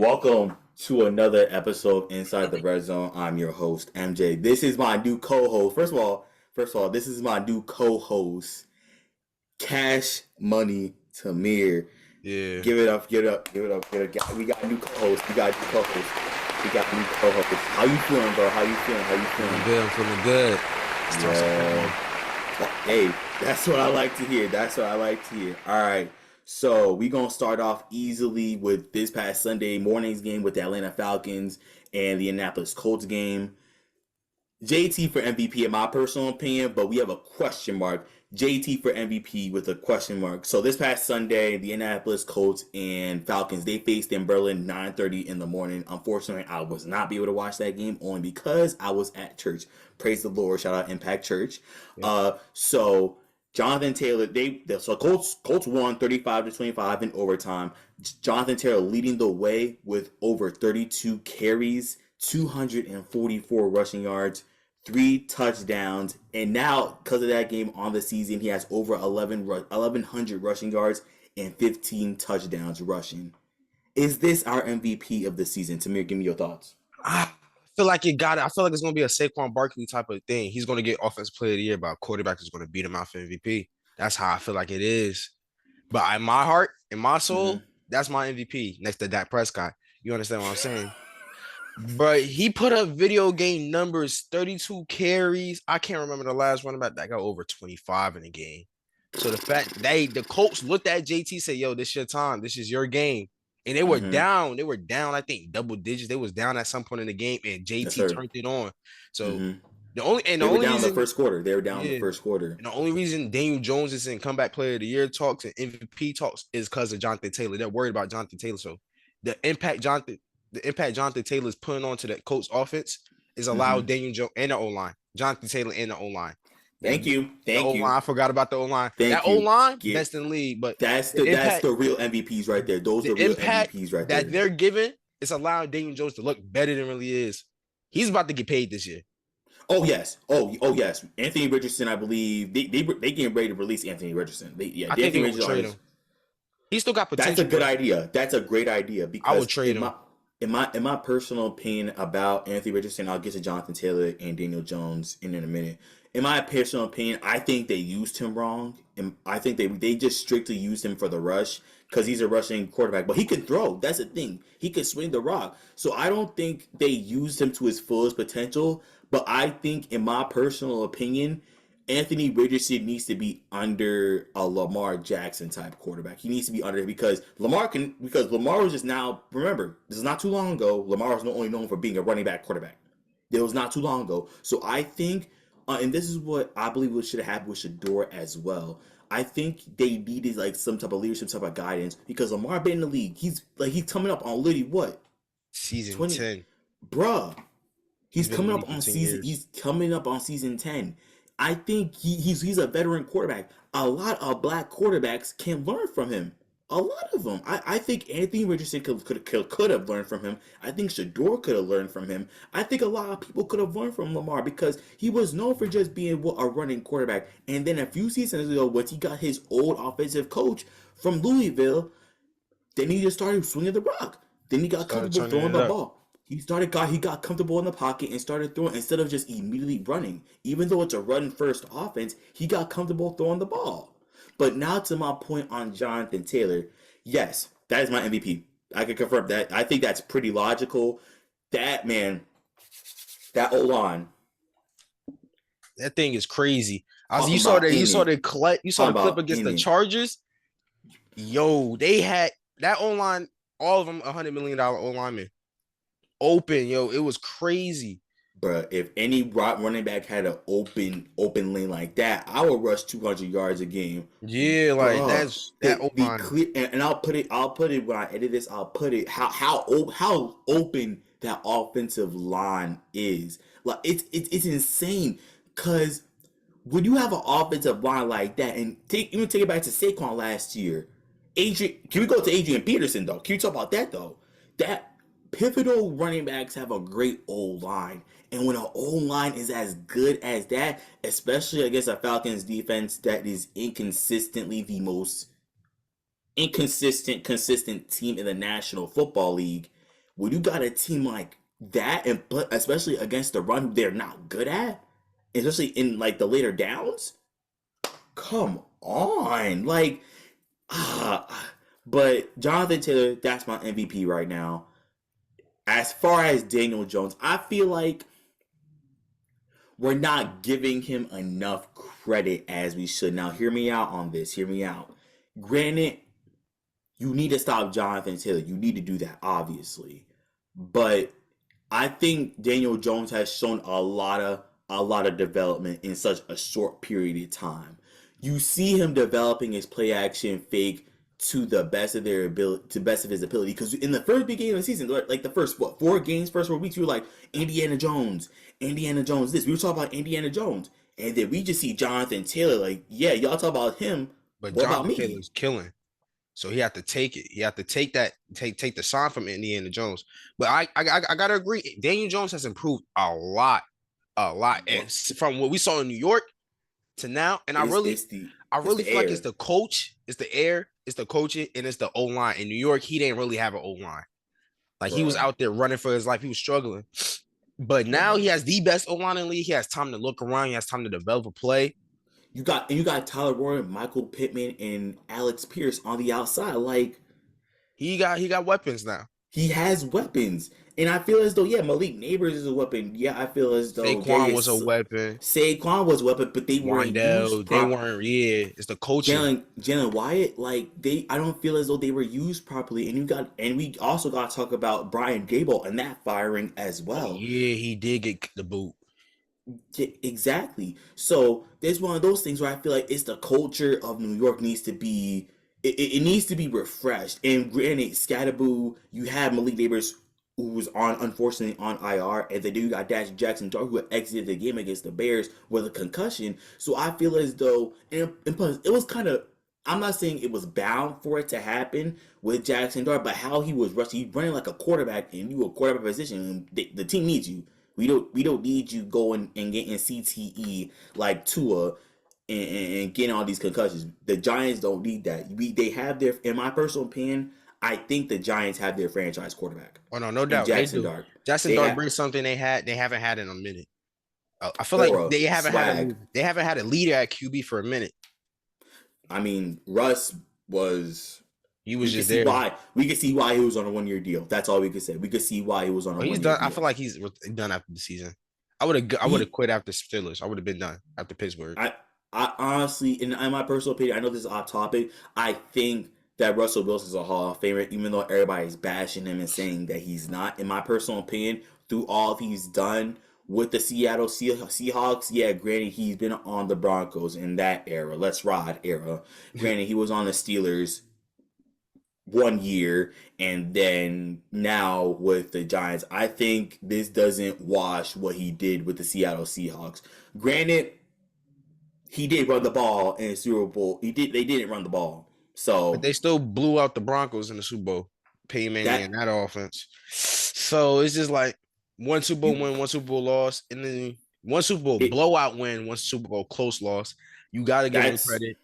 Welcome to another episode Inside the Red Zone. I'm your host, MJ. This is my new co-host. First of all, this is my new co-host, Cash Money Tamir. Yeah, Give it up, give it up, give it up, give it up. We got a new co-host. We got a new co-host. We got a new co-host. How you feeling, bro? How you feeling? How you feeling feeling? good. I'm feeling good. Yeah. Hey, that's what I like to hear. That's what I like to hear. All right. So we gonna start off easily with this past Sunday morning's game with the Atlanta Falcons and the Indianapolis Colts game. JT for MVP in my personal opinion, but we have a question mark. JT for MVP with a question mark. So this past Sunday, the Indianapolis Colts and Falcons, they faced in Berlin 9:30 in the morning. Unfortunately, I was not be able to watch that game only because I was at church. Praise the Lord. Shout out Impact Church. Yep. So Jonathan Taylor, so Colts won 35-25 in overtime. Jonathan Taylor leading the way with over 32 carries, 244 rushing yards, 3 touchdowns, and now because of that game on the season, he has over 1,100 rushing yards and 15 touchdowns rushing. Is this our MVP of the season? Tamir, give me your thoughts. I feel like it got it. I feel like it's gonna be a Saquon Barkley type of thing. He's gonna get Offensive Player of the Year, but a quarterback is gonna beat him out for MVP. That's how I feel like it is. But in my heart, in my soul, Mm-hmm. that's my MVP next to Dak Prescott. You understand what I'm saying? But he put up video game numbers, 32 carries. I can't remember the last running back that got over 25 in the game. So the fact the Colts looked at JT, said, "Yo, this is your time. This is your game." And they were Mm-hmm. down. They were down, I think, double digits. They was down at some point in the game, and Yes, JT sir. turned it on. So Mm-hmm. the They were only down the reason, first quarter. They were down the yeah, first quarter. and the only reason Daniel Jones is in comeback player of the year talks and MVP talks is because of Jonathan Taylor. They're worried about Jonathan Taylor. So the impact Jonathan, the impact Jonathan Taylor is putting onto that Colts offense is allowed Mm-hmm. Daniel Jones and the O line, Jonathan Taylor and the O line. Thank The you. the O Thank line, you. I forgot about the O line. That Thank O you. line, Get best in the league, but that's the that's impact, the real MVPs right there. Those are the real impact MVPs right that there. they're giving is allowing Daniel Jones to look better than really is. He's about to get paid this year. Oh yes. Oh yes. Anthony Richardson, I believe they getting ready to release Anthony Richardson. I think Anthony they're gonna Richardson trade him. He still got That's a potential, good but idea. That's a great idea I would because trade him. in my personal opinion about Anthony Richardson, I'll get to Jonathan Taylor and Daniel Jones in a minute. In my personal opinion, I think they used him wrong, and I think they just strictly used him for the rush because he's a rushing quarterback. But he could throw. That's the thing. He could swing the rock. So I don't think they used him to his fullest potential. But I think, in my personal opinion, Anthony Richardson needs to be under a Lamar Jackson type quarterback. He needs to be under because Lamar was just now. Remember, this is not too long ago. Lamar was not only known for being a running back quarterback. It was not too long ago. So I think, and this is what I believe what should have happened with Shador as well. I think they needed like some type of leadership, type of guidance because Lamar been in the league. He's coming up on literally what Season 20, 10. bruh. He's He's been in the coming up league for on 10 season. years. He's coming up on season 10. I think he's a veteran quarterback. A lot of black quarterbacks can learn from him. A lot of them. I think Anthony Richardson could have learned from him. I think Shador could have learned from him. I think a lot of people could have learned from Lamar because he was known for just being a running quarterback. And then a few seasons ago, once he got his old offensive coach from Louisville, then he just started swinging the rock. Then he got Started comfortable turning throwing it the up. ball. He got comfortable in the pocket and started throwing instead of just immediately running. Even though it's a run first offense, he got comfortable throwing the ball. But now to my point on Jonathan Taylor, yes, that is my MVP. I can confirm that. I think that's pretty logical. That man, that O line, That thing is crazy. You talking saw about that. You in saw it, the clip against the it. Chargers. Yo, they had that online, all of them $100 million O lineman open. Yo, it was crazy. Bruh, if any running back had an open lane like that, I would rush 200 yards a game. Yeah, like Bruh, that's that O the line. clear and I'll put it when I edit this. I'll put it how open that offensive line is. Like it's insane. Cause when you have an offensive line like that, and take it back to Saquon last year, can we go to Adrian Peterson though? Can you talk about that though? That pivotal running backs have a great old line, and when an old line is as good as that, especially against a Falcons defense that is inconsistently the most consistent team in the National Football League, when you got a team like that, and but especially against the run, they're not good at, especially in like the later downs. Come on, like but Jonathan Taylor, that's my MVP right now. As far as Daniel Jones, I feel like we're not giving him enough credit as we should. Now, hear me out on this. Hear me out. Granted, you need to stop Jonathan Taylor. You need to do that, obviously. But I think Daniel Jones has shown a lot of development in such a short period of time. You see him developing his play action fake to the best of their ability, to the best of his ability. Because in the first beginning of the season, like the first 4 games, first 4 weeks, we were like Indiana Jones, Indiana Jones. This we were talking about Indiana Jones, and then we just see Jonathan Taylor. Like, yeah, y'all talk about him. But What about Jonathan me? Taylor's killing. So he had to take it. He had to take that, take the shine from Indiana Jones. But I gotta agree. Daniel Jones has improved a lot. And from what we saw in New York to now, and It's it's the I it's really the feel like it's air, the coach, it's the air, it's the coaching, and it's the O line. In New York, he didn't really have an O line. Like he was bro. out there running for his life. He was struggling. But now he Bro. has the best O line in the league. He has time to look around. He has time to develop a play. You got Tyler Warren, Michael Pittman, and Alex Pierce on the outside. Like, He got weapons now. he has weapons, and I feel as though, yeah, Malik Neighbors is a weapon. Yeah, I feel as though Saquon was a weapon. Saquon was a weapon, but they weren't Wandell, used they prop. weren't. Yeah, it's the coaching. Jalen Wyatt, like I don't feel as though they were used properly. And we also got to talk about Brian Gable and that firing as Oh well. yeah, he did get the boot. Yeah, exactly. So there's one of those things where I feel like it's the culture of New York needs to be it needs to be refreshed. And granted, Scatterboo, you have Malik Neighbors who was on unfortunately on IR, and then you got Dash Jackson Dark who exited the game against the Bears with a concussion. So I feel as though and plus it was kind of I'm not saying it was bound for it to happen with Jackson Dart, but how he was rushing, he's running like a quarterback, and you a quarterback position, and the team needs you. We don't need you going and getting CTE like Tua and getting all these concussions. The Giants don't need that. They have their, in my personal opinion, I think the Giants have their franchise quarterback Oh no, no in doubt they Jackson do. Dart. Jackson They Dart have brings something they haven't had in a minute. I feel like aura, swag. they haven't had a leader at QB for a minute. I mean, Russ was. He was We could just see there. why. We could see why he was on a 1 year deal. That's all we could say. We could see why he was on a But he's 1 year done. I deal. feel like he's done after the season. I would have He, quit after Steelers. I would have been done after Pittsburgh. I, I honestly, in my personal opinion, I know this is off topic. I think that Russell Wilson's a Hall of Famer, even though everybody's bashing him and saying that he's not. In my personal opinion, through all he's done with the Seattle Seahawks, yeah, granted he's been on the Broncos in that era, Let's Ride era. Granted, he was on the Steelers 1 year, and then now with the Giants. I think this doesn't wash what he did with the Seattle Seahawks. Granted, he did run the ball in the Super Bowl. They didn't run the ball. But So they still blew out the Broncos in the Super Bowl. Peyton Manning and that that offense. So it's just like one Super Bowl you win, one Super Bowl loss, and then one Super Bowl it blowout win, one Super Bowl close loss. You got to give him that's credit.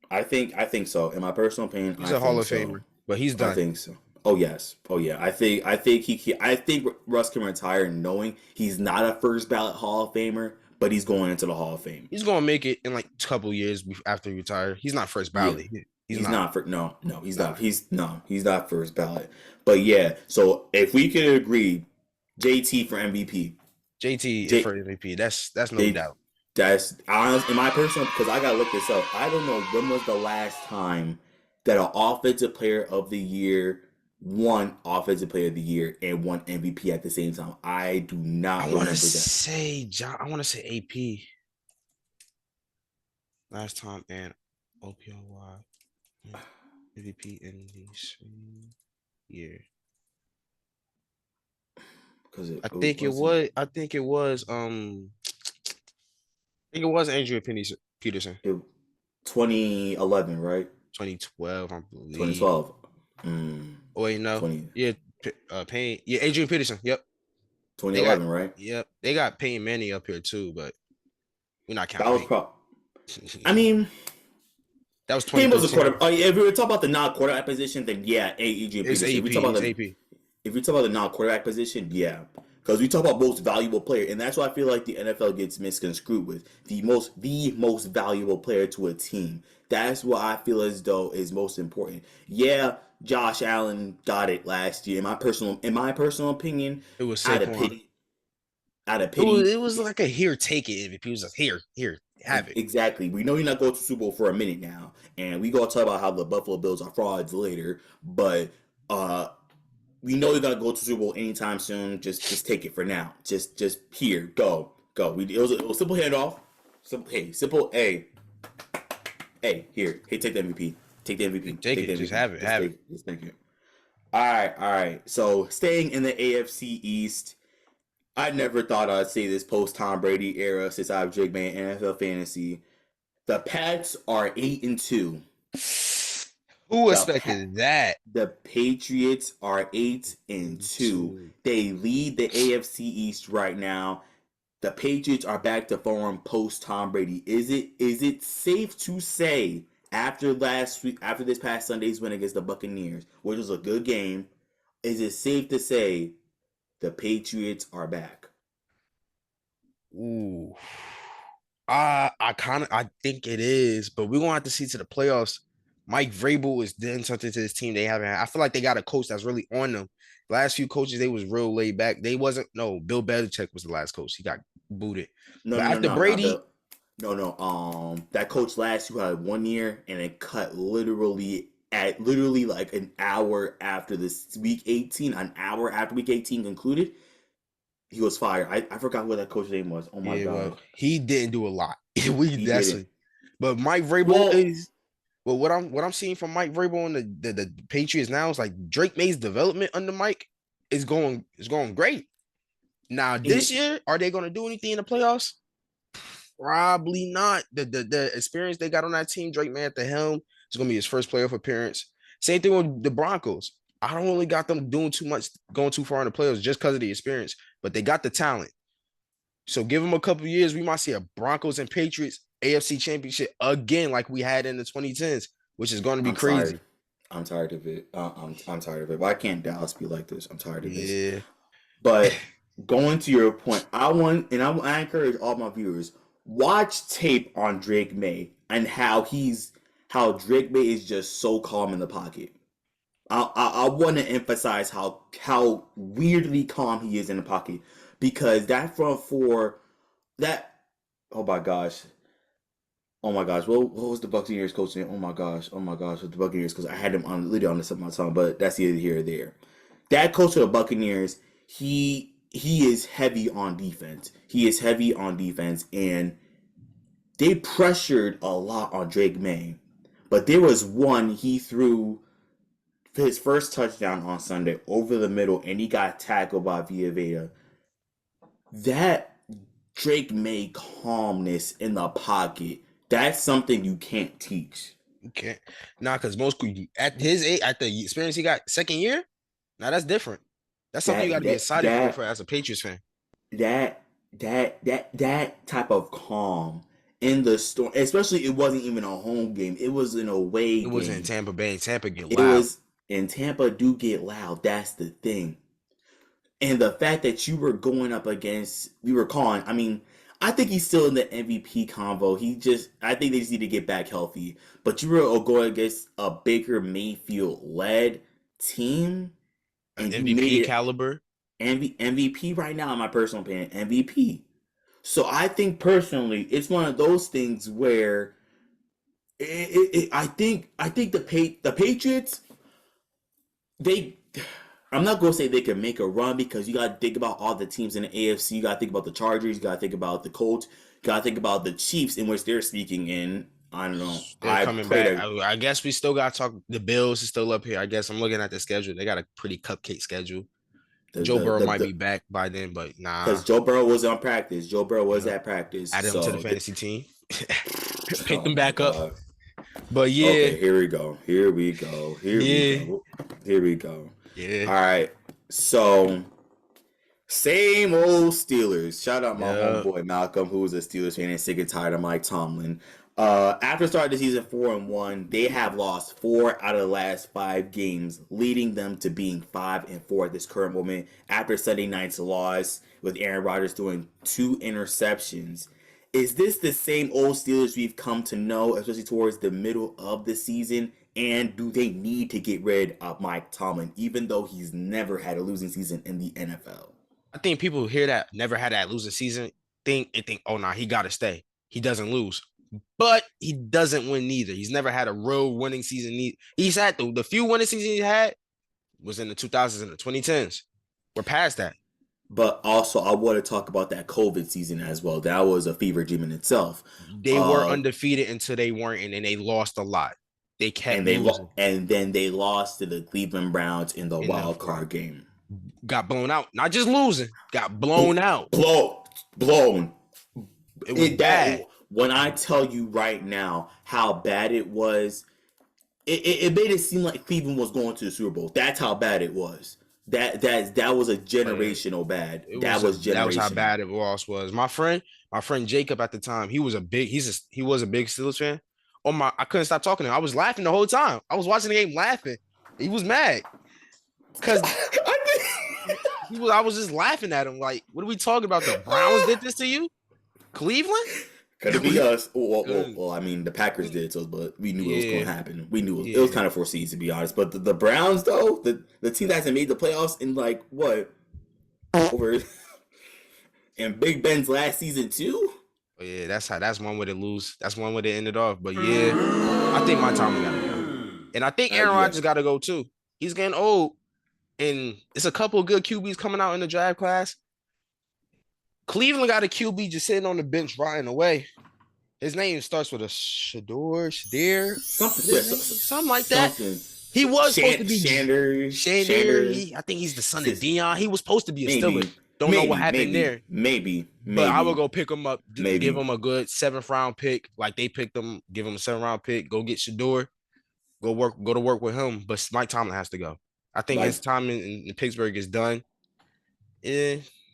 I think so. In my personal opinion, He's I a Hall think of so. Famer, but he's I done. think so. Oh yes. Oh yeah. I think Russ can retire knowing he's not a first ballot Hall of Famer, but he's going into the Hall of Fame. He's gonna make it in like a couple years after he retires. He's not first Yeah. ballot. He's He's not. not for no, he's Nah. not. He's not first ballot. But yeah, so if we could agree, JT for MVP. JT is J for MVP. That's no they doubt. that's honest in my personal because I gotta look this up. I don't know when was the last time that an offensive player of the year won offensive player of the year and won MVP at the same time. I do I not want to remember that. say John. I want to say AP last time and OPOY MVP in the same year. Because I it think it wasn't was. I think it was. I think it was Andrew Peterson. it 2011, right? 2012, I believe. 2012. Mm, Oh wait, no. 20 Yeah, Payne. Yeah, Adrian Peterson. Yep. They got. 2011, right? Yep. They got Payne Manning up here too, but we're not That was counting I Payne. mean, That was Payne was a 2013. quarterback. Oh, yeah, if we were talking about the non quarterback position, then yeah, Adrian It's Peterson. If we AP. talk It's about the AP. If you talk about the non-quarterback position, yeah, because we talk about most valuable player, and that's why I feel like the NFL gets misconstrued with the most valuable player to a team. That's what I feel as though is most important. Yeah, Josh Allen got it last year. In my personal opinion, It was out of Saquon. pity, out of It was pity, it was like a here, take it MVP. It was like here, have it. exactly. We know you're not going to Super Bowl for a minute now, and we gonna talk about how the Buffalo Bills are frauds later. But uh, we know you're gonna go to Super Bowl anytime soon. Just take it for now. Just here, go. It was simple handoff. Simple. Here, take the MVP. Take the MVP. Take Take it, the just MVP. have it, have it. Just take it. All right. So staying in the AFC East, I never thought I'd say this post Tom Brady era since I've Drake Man NFL fantasy. The Pats are 8-2. Who The pa- expected that? the Patriots are 8-2. Two. They lead the AFC East right now. The Patriots are back to form post Tom Brady. Is it safe to say after this past Sunday's win against the Buccaneers, which was a good game, is it safe to say the Patriots are back? Ooh. I think it is, but we're gonna have to see to the playoffs. Mike Vrabel is doing something to this team they haven't had. I feel like they got a coach that's really on them. Last few coaches, they was real laid back. They wasn't no Bill Belichick was the last coach. He got booted. No, But no, no, after no, not Brady, Bill. No, no. That coach last year had 1 year, and it cut literally like an hour after this week 18, an hour after week 18 concluded, he was fired. I forgot what that coach's name was. Oh my yeah, well, god, he didn't do a lot. we he that's didn't. it. But Mike Vrabel Well, is well, what I'm seeing from Mike Vrabel and the Patriots now is like Drake May's development under Mike is going great. Now and this year, are they going to do anything in the playoffs? Probably not. The experience they got on that team, Drake May at the helm, is going to be his first playoff appearance. Same thing with the Broncos. I don't really got them doing too much, going too far in the playoffs just because of the experience, but they got the talent. So give them a couple of years, we might see a Broncos and Patriots AFC Championship again, like we had in the 2010s, which is going to be I'm tired. crazy. I'm tired of it. I'm tired of it. Why can't Dallas be like this? I'm tired of this. Yeah. But going to your point, I encourage all my viewers, watch tape on Drake May and how Drake May is just so calm in the pocket. I want to emphasize how weirdly calm he is in the pocket, because that front four, that oh my gosh. Oh my gosh, what was the Buccaneers coach name? Oh my gosh, with the Buccaneers, because I had him on literally on the tip of my tongue, but that's either here or there. That coach of the Buccaneers, he is heavy on defense. He is heavy on defense, and they pressured a lot on Drake May. But there was one he threw his first touchdown on Sunday over the middle, and he got tackled by Villa. That Drake May calmness in the pocket, that's something you can't teach. Okay. Nah, because most at his age, at the experience he got second year, now that's different. That's something you got That to be that excited for that as a Patriots fan. that type of calm in the storm, especially it wasn't even a home game. It was an away It wasn't in game. Tampa Bay. Tampa get It loud. was in Tampa do get loud. That's the thing. And the fact that you were going up against, we were calling, I mean, I think he's still in the MVP convo. I think they just need to get back healthy. But you were going against a Baker Mayfield led team, and you made MVP it caliber. MVP right now, in my personal opinion, MVP. So I think personally, it's one of those things where I think the Patriots, they, I'm not gonna say they can make a run, because you gotta think about all the teams in the AFC. You gotta think about the Chargers. You gotta think about the Colts. You gotta think about the Chiefs, in which they're sneaking in. I don't know. They're I coming pray back. to I guess we still got to talk. The Bills is still up here. I guess I'm looking at the schedule. They got a pretty cupcake schedule. Joe Burrow might be the back by then, but nah. because Joe Burrow was on practice. Joe Burrow was Yep. at practice. Add him to the So fantasy team. Pick oh them my back up. god. But yeah, Okay, here we go. Here we go. Here we yeah, go. Here we go. yeah. All right. So Same old Steelers. Shout out my Yeah. homeboy Malcolm, who was a Steelers fan and sick and tired of Mike Tomlin. After starting the season 4-1, they have lost 4 out of the last 5 games, leading them to being 5-4 at this current moment. After Sunday night's loss, with Aaron Rodgers throwing 2 interceptions, is this the same old Steelers we've come to know, especially towards the middle of the season? And do they need to get rid of Mike Tomlin, even though he's never had a losing season in the NFL? I think people hear that never had that losing season think, oh nah, he gotta stay. He doesn't lose. But he doesn't win neither. He's never had a real winning season. He's had the few winning seasons he had was in the 2000s and the 2010s. We're past that. But also, I want to talk about that COVID season as well. That was a fever dream in itself. They were undefeated until they weren't, and then they lost a lot. They kept losing. And then they lost to the Cleveland Browns in the wild card game. Got blown out. Not just losing, got blown out. Blown. It was bad. When I tell you right now how bad it was, it made it seem like Cleveland was going to the Super Bowl. That's how bad it was. That was a generational bad. That was how bad it was. My friend Jacob at the time, he was a big Steelers fan. I couldn't stop talking to him. I was laughing the whole time. I was watching the game laughing. He was mad because I was just laughing at him. Like, what are we talking about? The Browns did this to you, Cleveland? Could it be us? Well, I mean, the Packers did, but we knew it was going to happen. We knew it was kind of foreseen, to be honest. But the Browns, though, the team that hasn't made the playoffs in like what over in Big Ben's last season too. Oh, yeah, that's one way to lose. That's one way to end it off. But yeah, I think my time gotta go, and I think Aaron Rodgers got to go too. He's getting old, and it's a couple of good QBs coming out in the draft class. Cleveland got a QB just sitting on the bench rotting away. His name starts with a Shadir, something like that. He was supposed to be Sanders. I think he's the son of Dion. He was supposed to be a Steeler. Don't know what happened there. Maybe. But I would go pick him up, give him a good 7th-round pick, like they picked him. Give him a 7th-round pick. Go get Shador. Go to work with him. But Mike Tomlin has to go. I think his time in Pittsburgh is done.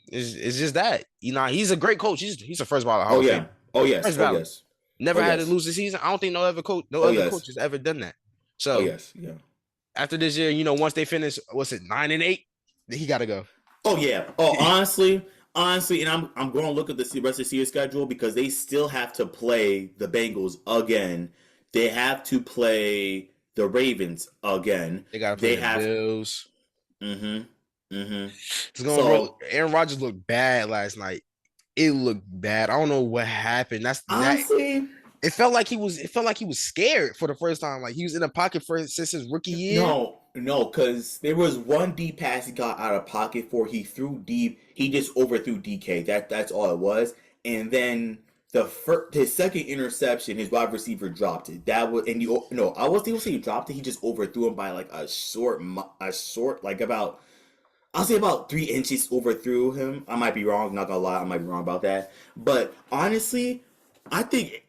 It's just that, he's a great coach. He's a first ballot Hall of Fame. Oh yes. Never had to lose the season. I don't think no other coach has ever done that. So after this year, once they finish, 9-8, he got to go. Oh yeah. Oh honestly, and I'm going to look at the rest of the series schedule because they still have to play the Bengals again. They have to play the Ravens again. They got to play the Bills. Aaron Rodgers looked bad last night. It looked bad. I don't know what happened. Honestly, it felt like he was scared for the first time. Like he was in the pocket since his rookie year. No, because there was one deep pass he got out of pocket for. He threw deep. He just overthrew DK. That's all it was. And then his second interception, his wide receiver dropped it. I wasn't even saying he dropped it. He just overthrew him by like a short like about. I'll say about 3 inches overthrew him. I might be wrong. Not gonna lie, I might be wrong about that. But honestly, I think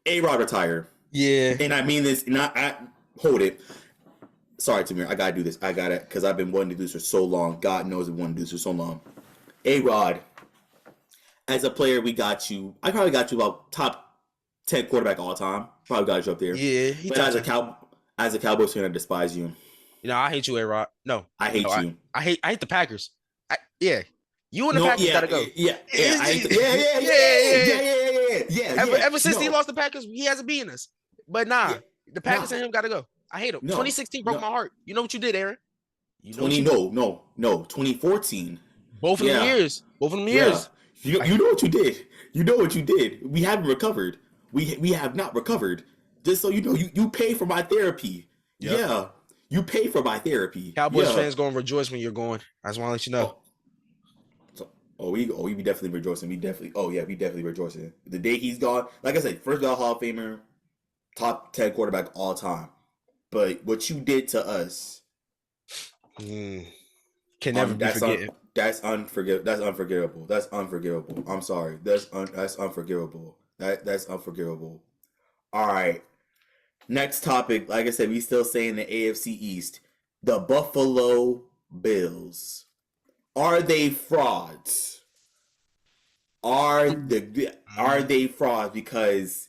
A-Rod retire. Yeah. And I mean this. Hold it. Sorry, Tamir. I gotta do this. I gotta because I've been wanting to do this for so long. God knows I've wanted to do this for so long. A-Rod, as a player, we got you. I probably got you about top 10 quarterback all time. Probably got you up there. Yeah. But as a Cowboys fan, I despise you. I hate you, A-Rod. No, I hate you. I hate the Packers. You and the Packers gotta go. Yeah. Ever since he lost the Packers, he hasn't beaten us. But the Packers and him gotta go. I hate him. 2016 broke my heart. You know what you did, Aaron? 2014. Both of them years. You know what you did. We haven't recovered. We have not recovered. Just so you know, you pay for my therapy. Yep. Yeah. You pay for my therapy. Cowboys fans gonna rejoice when you're going. I just want to let you know. We be definitely rejoicing. We definitely rejoicing. The day he's gone, like I said, first ballot Hall of Famer, top 10 quarterback all time. But what you did to us can never be forgiven. That's unforgivable. I'm sorry. That's unforgivable. That's unforgivable. All right. Next topic, like I said, we still saying the AFC East. The Buffalo Bills. Are they frauds? Are Mm, they frauds because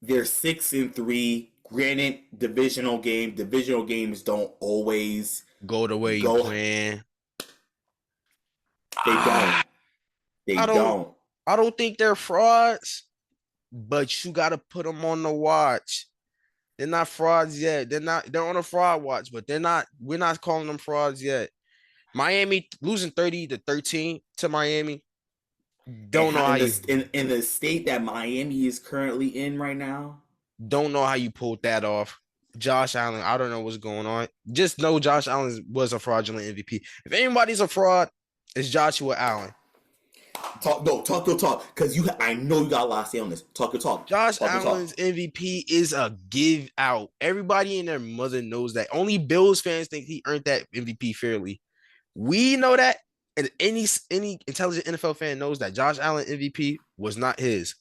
they're 6-3? Granted, divisional games don't always go the way you go. plan. They Ah, don't. They I don't. don't. I don't think they're frauds, but you got to put them on the watch. They're not frauds yet. They're not. They're on a fraud watch, but they're not. We're not calling them frauds yet. Miami losing 30-13 to Miami. And Don't know how you. in the state that Miami is currently in right now, Don't know how you pulled that off. Josh Allen, I don't know what's going on. Just know Josh Allen was a fraudulent MVP. If anybody's a fraud, it's Joshua Allen. talk your talk, because I know you got a lot to say on this. Talk your talk. Josh Talk your Allen's talk. MVP is a give out. Everybody and their mother knows that. Only Bills fans think he earned that MVP fairly. We know that, and any intelligent NFL fan knows that Josh Allen MVP was not his.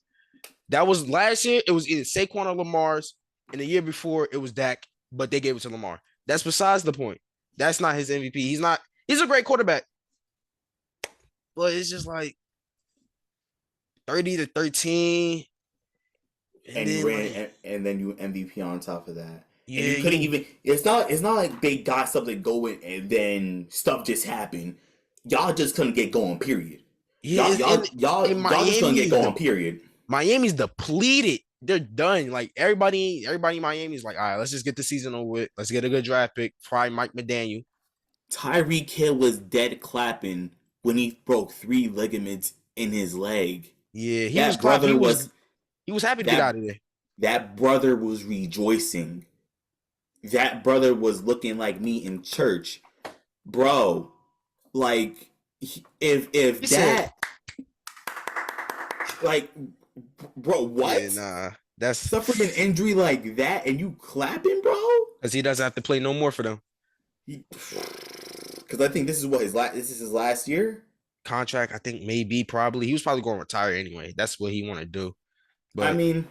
That was last year. It was either Saquon or Lamar's, and the year before it was Dak, but they gave it to Lamar. That's besides the point. That's not his MVP. He's not. He's a great quarterback, but it's just like 30-13, and And you then ran, like and then you MVP on top of that. And you yeah, couldn't you even. It's not like they got something going and then stuff just happened. Y'all just couldn't get going. Period. yeah. In Y'all just couldn't Miami get is going. the Period. Miami's depleted. They're done. Like everybody in Miami's like, all right, let's just get the season over with. Let's get a good draft pick. Probably Mike McDaniel. Tyreek Hill was dead clapping when he broke 3 ligaments in his leg. Yeah, he was That clapping. brother was He was happy to get that out of there. that brother was rejoicing. That brother was looking like me in church, bro. Like He if said, that like bro, yeah, what? nah, that's Suffering an injury like that and you clapping, bro? because he doesn't have to play no more for them. Because I think this is what his last. This is his last year. Contract, I think maybe probably he was probably going to retire anyway. That's what he want to do. I But mean,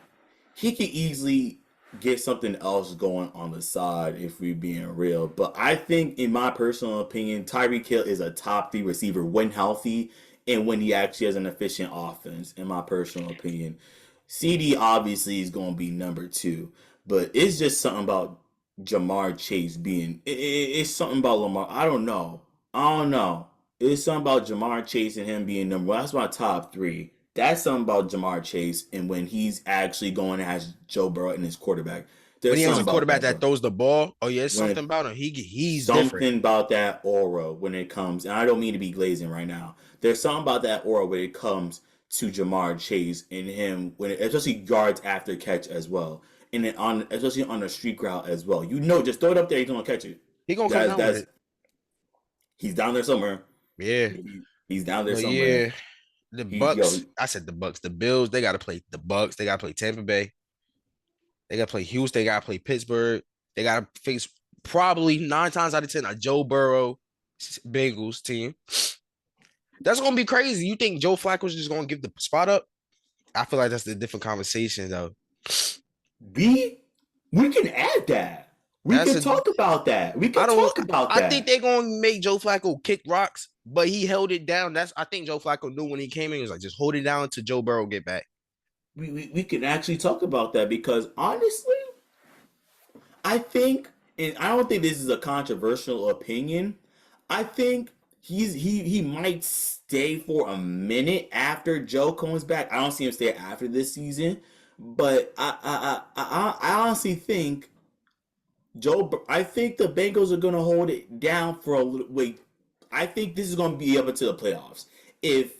he could easily get something else going on the side if we're being real. But I think, in my personal opinion, Tyreek Hill is a top 3 receiver when healthy and when he actually has an efficient offense. In my personal opinion, CD obviously is going to be number 2, but it's just something about Jamar Chase being. It's something about Lamar. I don't know. I don't know. It's something about Jamar Chase and him being number 1. That's my top 3. That's something about Jamar Chase and when he's actually going as Joe Burrow and his quarterback. when There's he has a something about quarterback that, that bro. throws the ball, oh yeah, it's When something it, about him. He's different. something about that aura when it comes, and I don't mean to be glazing right now. There's something about that aura when it comes to Jamar Chase and him when especially yards after catch as well, and then on especially on a streak route as well. You know, just throw it up there, he's gonna catch it. He gonna come down with That's it. he's down there somewhere. Yeah, He's down there but somewhere. yeah, the He yo Bucks. I said the Bucks. The Bills. They got to play the Bucks. They got to play Tampa Bay. They got to play Houston. They got to play Pittsburgh. They got to face probably 9 times out of 10 a Joe Burrow Bengals team. That's gonna be crazy. You think Joe Flacco's just gonna give the spot up? I feel like that's a different conversation though. we we can add that. We That's can a talk about that. We can I don't talk about I think that. they're gonna make Joe Flacco kick rocks, but he held it down. That's I think Joe Flacco knew when he came in, he was like, just hold it down until Joe Burrow get back. We can actually talk about that because honestly, I think, and I don't think this is a controversial opinion. I think he might stay for a minute after Joe comes back. I don't see him stay after this season, but I honestly think I think the Bengals are gonna hold it down for a little. Wait, I think this is gonna be up until the playoffs. If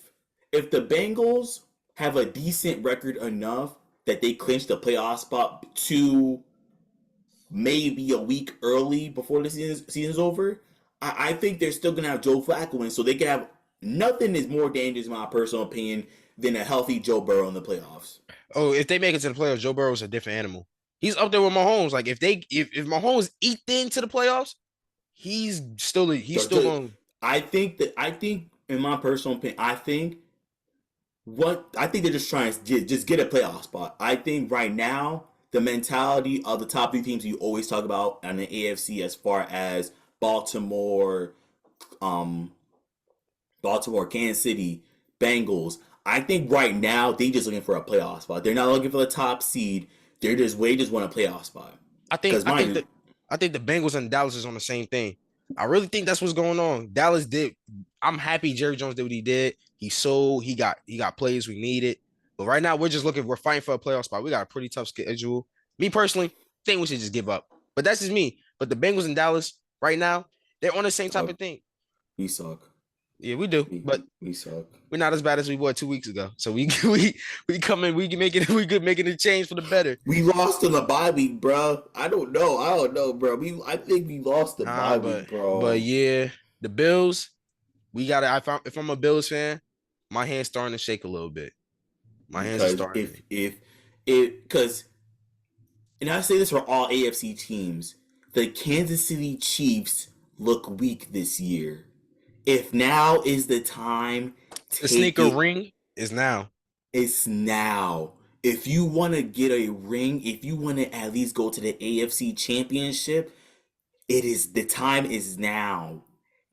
if the Bengals have a decent record enough that they clinch the playoff spot to maybe a week early before the season's over, I think they're still gonna have Joe Flacco in, so they can have nothing is more dangerous, in my personal opinion, than a healthy Joe Burrow in the playoffs. Oh, if they make it to the playoffs, Joe Burrow's a different animal. He's up there with Mahomes. Like if Mahomes eat into the playoffs, he's still going. I think in my personal opinion, I think they're just trying to just get a playoff spot. I think right now the mentality of the top 3 teams you always talk about in the AFC, as far as Baltimore, um, Baltimore, Kansas City, Bengals. I think right now they just looking for a playoff spot. They're not looking for the top seed. They just want a playoff spot. I think Because I mind think you, that I think the Bengals and Dallas is on the same thing. I really think that's what's going on. Dallas did. I'm happy Jerry Jones did what he did. He sold. He got plays we needed. But right now we're just looking. We're fighting for a playoff spot. We got a pretty tough schedule. Me personally, think we should just give up. But that's just me. But the Bengals and Dallas right now, they're on the same type suck. of thing. We suck. Yeah, we do. But We suck. we're not as bad as we were 2 weeks ago. So we come in. We can make it. We good making a change for the better. We lost in the bye week, bro. I don't know, bro. I think we lost the Nah, bye week, bro. but yeah, the Bills. We got to. If I'm a Bills fan, my hand's starting to shake a little bit. My hands are Because starting. because and I say this for all AFC teams, the Kansas City Chiefs look weak this year. If now is the time, The take sneaker it. ring is now. It's now. If you want to get a ring, if you want to at least go to the AFC Championship, the time is now.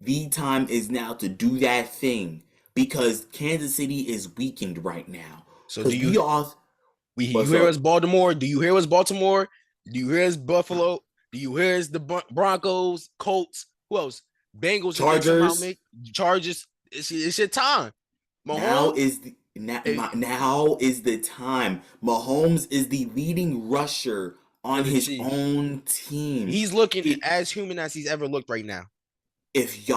The time is now to do that thing because Kansas City is weakened right now. So Because you what's hear up? us Baltimore? Do you hear us Baltimore? Do you hear us Buffalo? Do you hear us the Broncos, Colts? Who else? Bengals. If they somehow Chargers. make Chargers. It's your time. Now Mahomes. is the now is the time. Mahomes is the leading rusher on For the his Chiefs. own team. He's looking It- as human as he's ever looked right now. if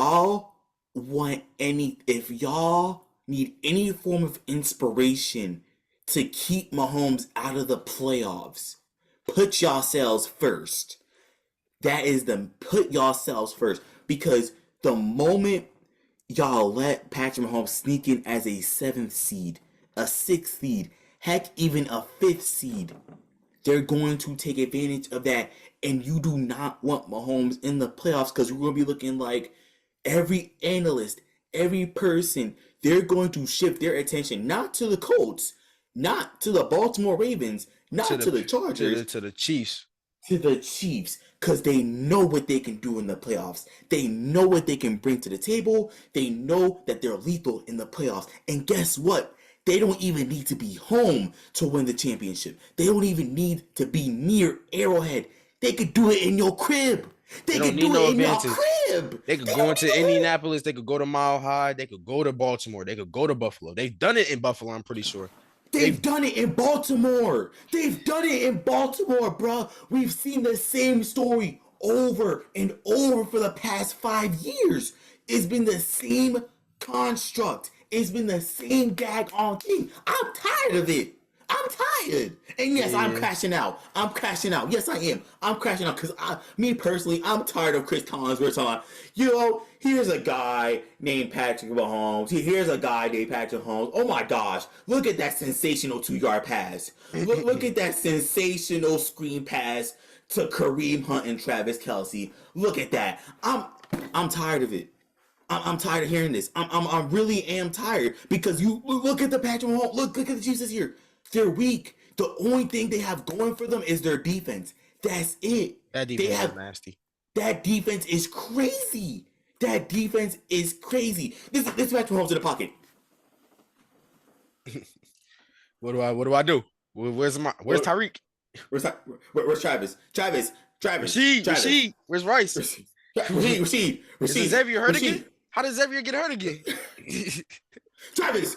if y'all need any form of inspiration to keep Mahomes out of the playoffs, put yourselves first. That is the put yourselves first because the moment y'all let Patrick Mahomes sneak in as a seventh seed, a sixth seed, heck, even a fifth seed, they're going to take advantage of that. And you do not want Mahomes in the playoffs because we're going to be looking like every analyst, every person, they're going to shift their attention not to the Colts, not to the Baltimore Ravens, not to the Chargers, to the Chiefs. to the Chiefs because they know what they can do in the playoffs. They know what they can bring to the table. They know that they're lethal in the playoffs. And guess what? They don't even need to be home to win the championship. They don't even need to be near Arrowhead. They could do it in your crib. They don't could need do no it in your advantage. crib. They could They go don't into need no- Indianapolis. They could go to Mile High. They could go to Baltimore. They could go to Buffalo. They've done it in Buffalo, I'm pretty sure. They've done it in Baltimore. They've done it in Baltimore, bro. We've seen the same story over and over for the past 5 years. It's been the same construct. It's been the same gag on thing. I'm tired of it. I'm tired. And yes, I'm Yeah. crashing out. I'm crashing out. Yes, I am. I'm crashing out because me personally, I'm tired of Chris Collinsworth talking. Here's a guy named Patrick Mahomes. Here's a guy named Patrick Mahomes. Oh my gosh, look at that sensational 2-yard pass. Look at that sensational screen pass to Kareem Hunt and Travis Kelce. Look at that. I'm tired of it. I'm tired of hearing this. I really am tired because you look at the Patrick Mahomes. Look at the Chiefs this year. They're weak. The only thing they have going for them is their defense. That's it. That defense is nasty. That defense is crazy. That defense is crazy. This Patrick Mahomes in the pocket. What do I do? Where's Tyreek? Where's Travis? Travis. Rashid. Where's Rice? Rashid. Is Xavier hurt again? How does Xavier get hurt again? Travis.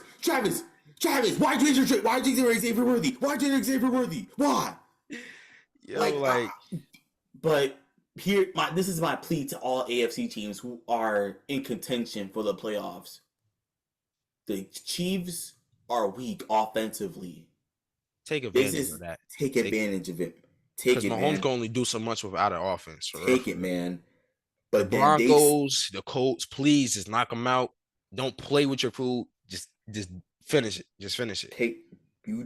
Why do you Xavier Worthy? Why do you Xavier Worthy? Why? Yo, but this is my plea to all AFC teams who are in contention for the playoffs. The Chiefs are weak offensively. take advantage of that. Take advantage of it. Take Because it, Mahomes man. can only do so much without an offense. Take it, man. But the Broncos, the Colts, please just knock them out. Don't play with your food. Just finish it. Just finish it. We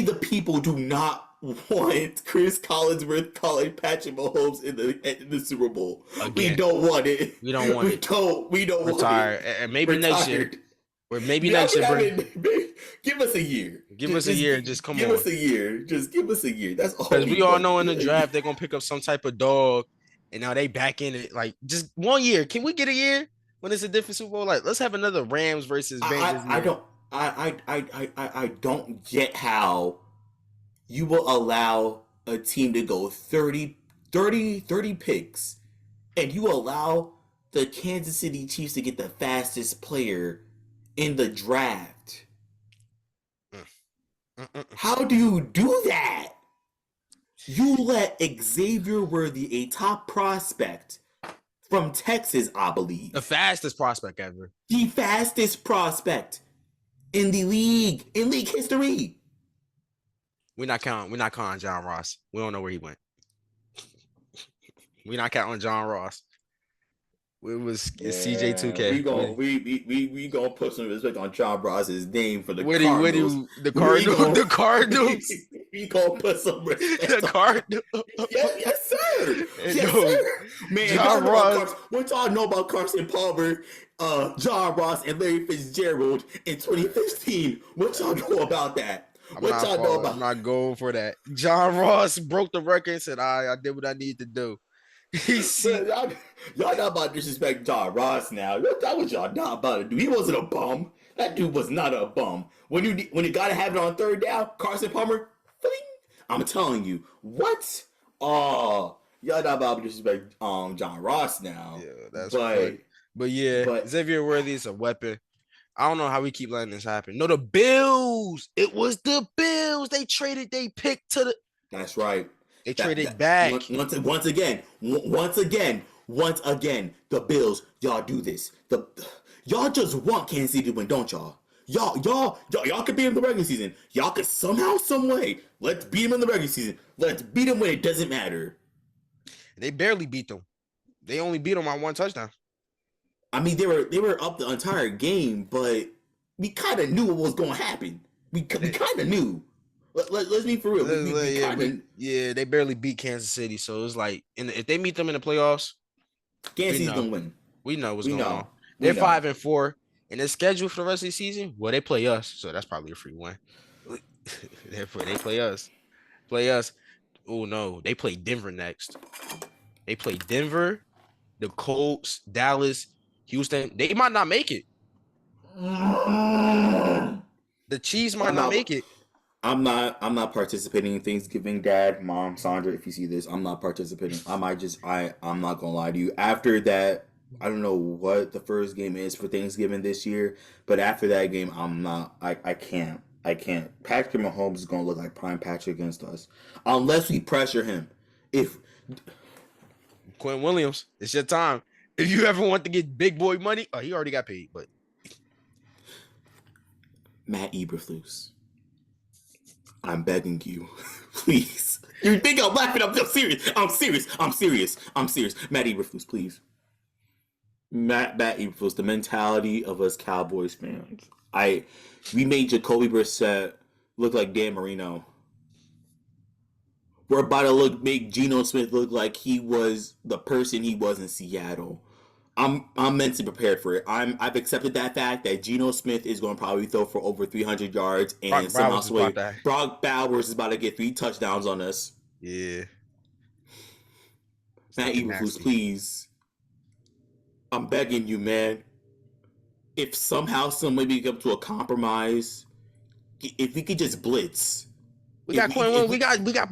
the people do not want Chris Collinsworth calling Patrick Mahomes in the Super Bowl. Again. We don't want it. We don't want it. We don't want Retire. it. And maybe next year. Or maybe Yeah, next year. give us a year. Give us a year and just come give on. us a year. Just give us a year. That's all. Because we all know in the draft they're gonna pick up some type of dog and now they back in it. Like just 1 year. Can we get a year when it's a different Super Bowl? Like let's have another Rams versus Bengals I year. don't I don't get how you will allow a team to go 30 picks and you allow the Kansas City Chiefs to get the fastest player in the draft. Mm, mm, mm, mm. How do you do that? You let Xavier Worthy, a top prospect from Texas, I The believe, fastest prospect ever. the fastest prospect in the league, in league history. We're not counting John Ross. We don't know where he went. We're not counting John Ross. It was it's Yeah, CJ2K. we gonna put some respect on John Ross's name for the What do Cardinals. the We Cardinals, gonna the Cardinals, we gonna put some the respect on. Cardinals. Yes, sir. Yes, No, sir. Man, if y'all John know about Ross. Carson, what y'all know about Carson Palmer, John Ross, and Larry Fitzgerald in 2015? What y'all know about that? What y'all know I'm about? not going for that. John Ross broke the record and said, I did what I need to do. He see Man, y'all not about to disrespect John Ross now. That was y'all not about to do. He wasn't a bum. That dude was not a bum. When you gotta have it on third down, Carson Palmer, fling. I'm telling you, what? Oh, y'all not about to disrespect John Ross now. yeah, that's But funny. But yeah, but Xavier Worthy is a weapon. I don't know how we keep letting this happen. No, the Bills. It was the Bills. They traded they pick to the that's right. they That traded back. once again, the Bills, y'all do this. Y'all just want Kansas City to win, don't y'all? Y'all could beat them in the regular season. Y'all could somehow, some way, let's beat them in the regular season. Let's beat them when it doesn't matter. They barely beat them. They only beat them on one touchdown. I mean, they were up the entire game, but we kind of knew what was going to happen. We kind of knew. Let's be for real. We Yeah, kind of. they barely beat Kansas City. So it's like, if they meet them in the playoffs, Kansas we City's know, gonna win. we know what's We going on. know. We They're know. 5-4, and their schedule for the rest of the season. Well, they play us, so that's probably a free win. They play us. Play us. Oh no, they play Denver next. They play Denver, the Colts, Dallas, Houston. They might not make it. The Chiefs might I'm not not. make it. I'm not participating in Thanksgiving, Dad, Mom, Sandra. If you see this, I'm not participating. I'm not gonna lie to you. After that, I don't know what the first game is for Thanksgiving this year, but after that game, I'm not. I can't. I can't. Patrick Mahomes is gonna look like prime Patrick against us, unless we pressure him. If Quinn Williams, it's your time. If you ever want to get big boy money, oh, he already got paid, but Matt Eberflus, I'm begging you, please. You think I'm laughing? I'm serious. I'm serious. I'm serious. I'm serious. Matt Eberflus, please. Matt Eberflus, the mentality of us Cowboys fans. We made Jacoby Brissett look like Dan Marino. We're about to make Geno Smith look like he was the person he was in Seattle. I'm mentally prepared for it. I've accepted that fact that Geno Smith is going to probably throw for over 300 yards, and Brock somehow, Bowers is some about way, that. Brock Bowers is about to get 3 touchdowns on us. Yeah, it's Matt looking Eberflus, nasty. please. I'm begging you, man. If somehow, some way we come to a compromise, if we could just blitz, We if got we Quinn if Williams. we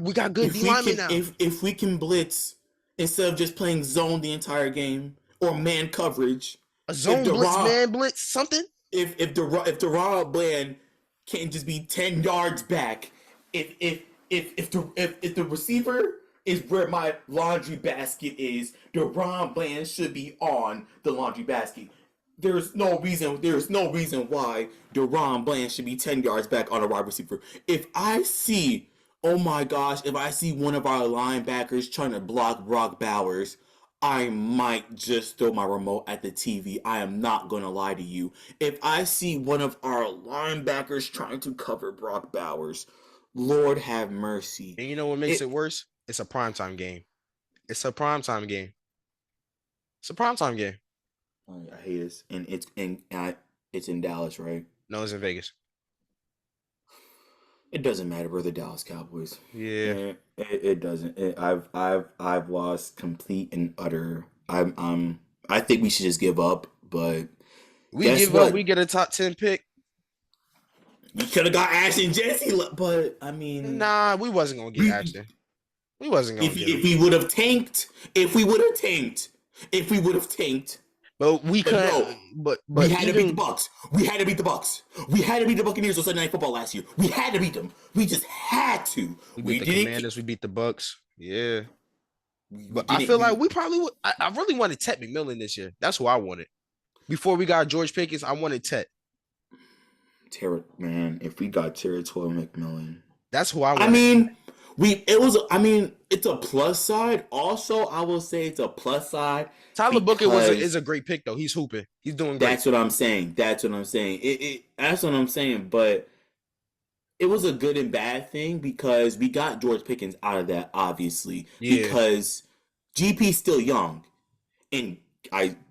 We got good D linemen now. if we can blitz instead of just playing zone the entire game or man coverage, A if zone blitz, Deron man blitz, something. if Deron Bland can just be 10 yards back, if the receiver is where my laundry basket is, Deron Bland should be on the laundry basket. There's no reason why Deron Bland should be 10 yards back on a wide receiver. If I see, oh my gosh, if I see one of our linebackers trying to block Brock Bowers, I might just throw my remote at the TV. I am not gonna lie to you. If I see one of our linebackers trying to cover Brock Bowers, Lord have mercy. And you know what makes it It worse? It's a primetime game. It's a primetime game. It's a primetime game. I hate this, and it's in Dallas, right? No, it's in Vegas. It doesn't matter. We're the Dallas Cowboys. Yeah. It doesn't. I've lost complete and utter. I think we should just give up. But We guess give up, we what? get a top 10 pick. We could have got Ash and Jesse, but I mean, Nah, we wasn't gonna get we Ashton. We wasn't gonna get him. if we would have tanked, if we would have tanked, if we would have tanked. But we But couldn't. no, But we had to beat the even Bucks. We had to beat the Bucks. We had to beat the Buccaneers on Sunday Night Football last year. We had to beat them. We just had to. we We beat the didn't. Commanders, we beat the Bucks. Yeah. We But I didn't. feel like we probably would. I really wanted Ted McMillan this year. That's who I wanted. Before we got George Pickens, I wanted Ted. Man, if we got Territorial McMillan. That's who I wanted. I mean, it's a plus side. Also, I will say it's a plus side. Tyler Bookett because is a great pick though. He's hooping. He's doing great. That's what I'm saying. That's what I'm saying. That's what I'm saying. But it was a good and bad thing because we got George Pickens out of that, obviously. Yeah. Because GP's still young. And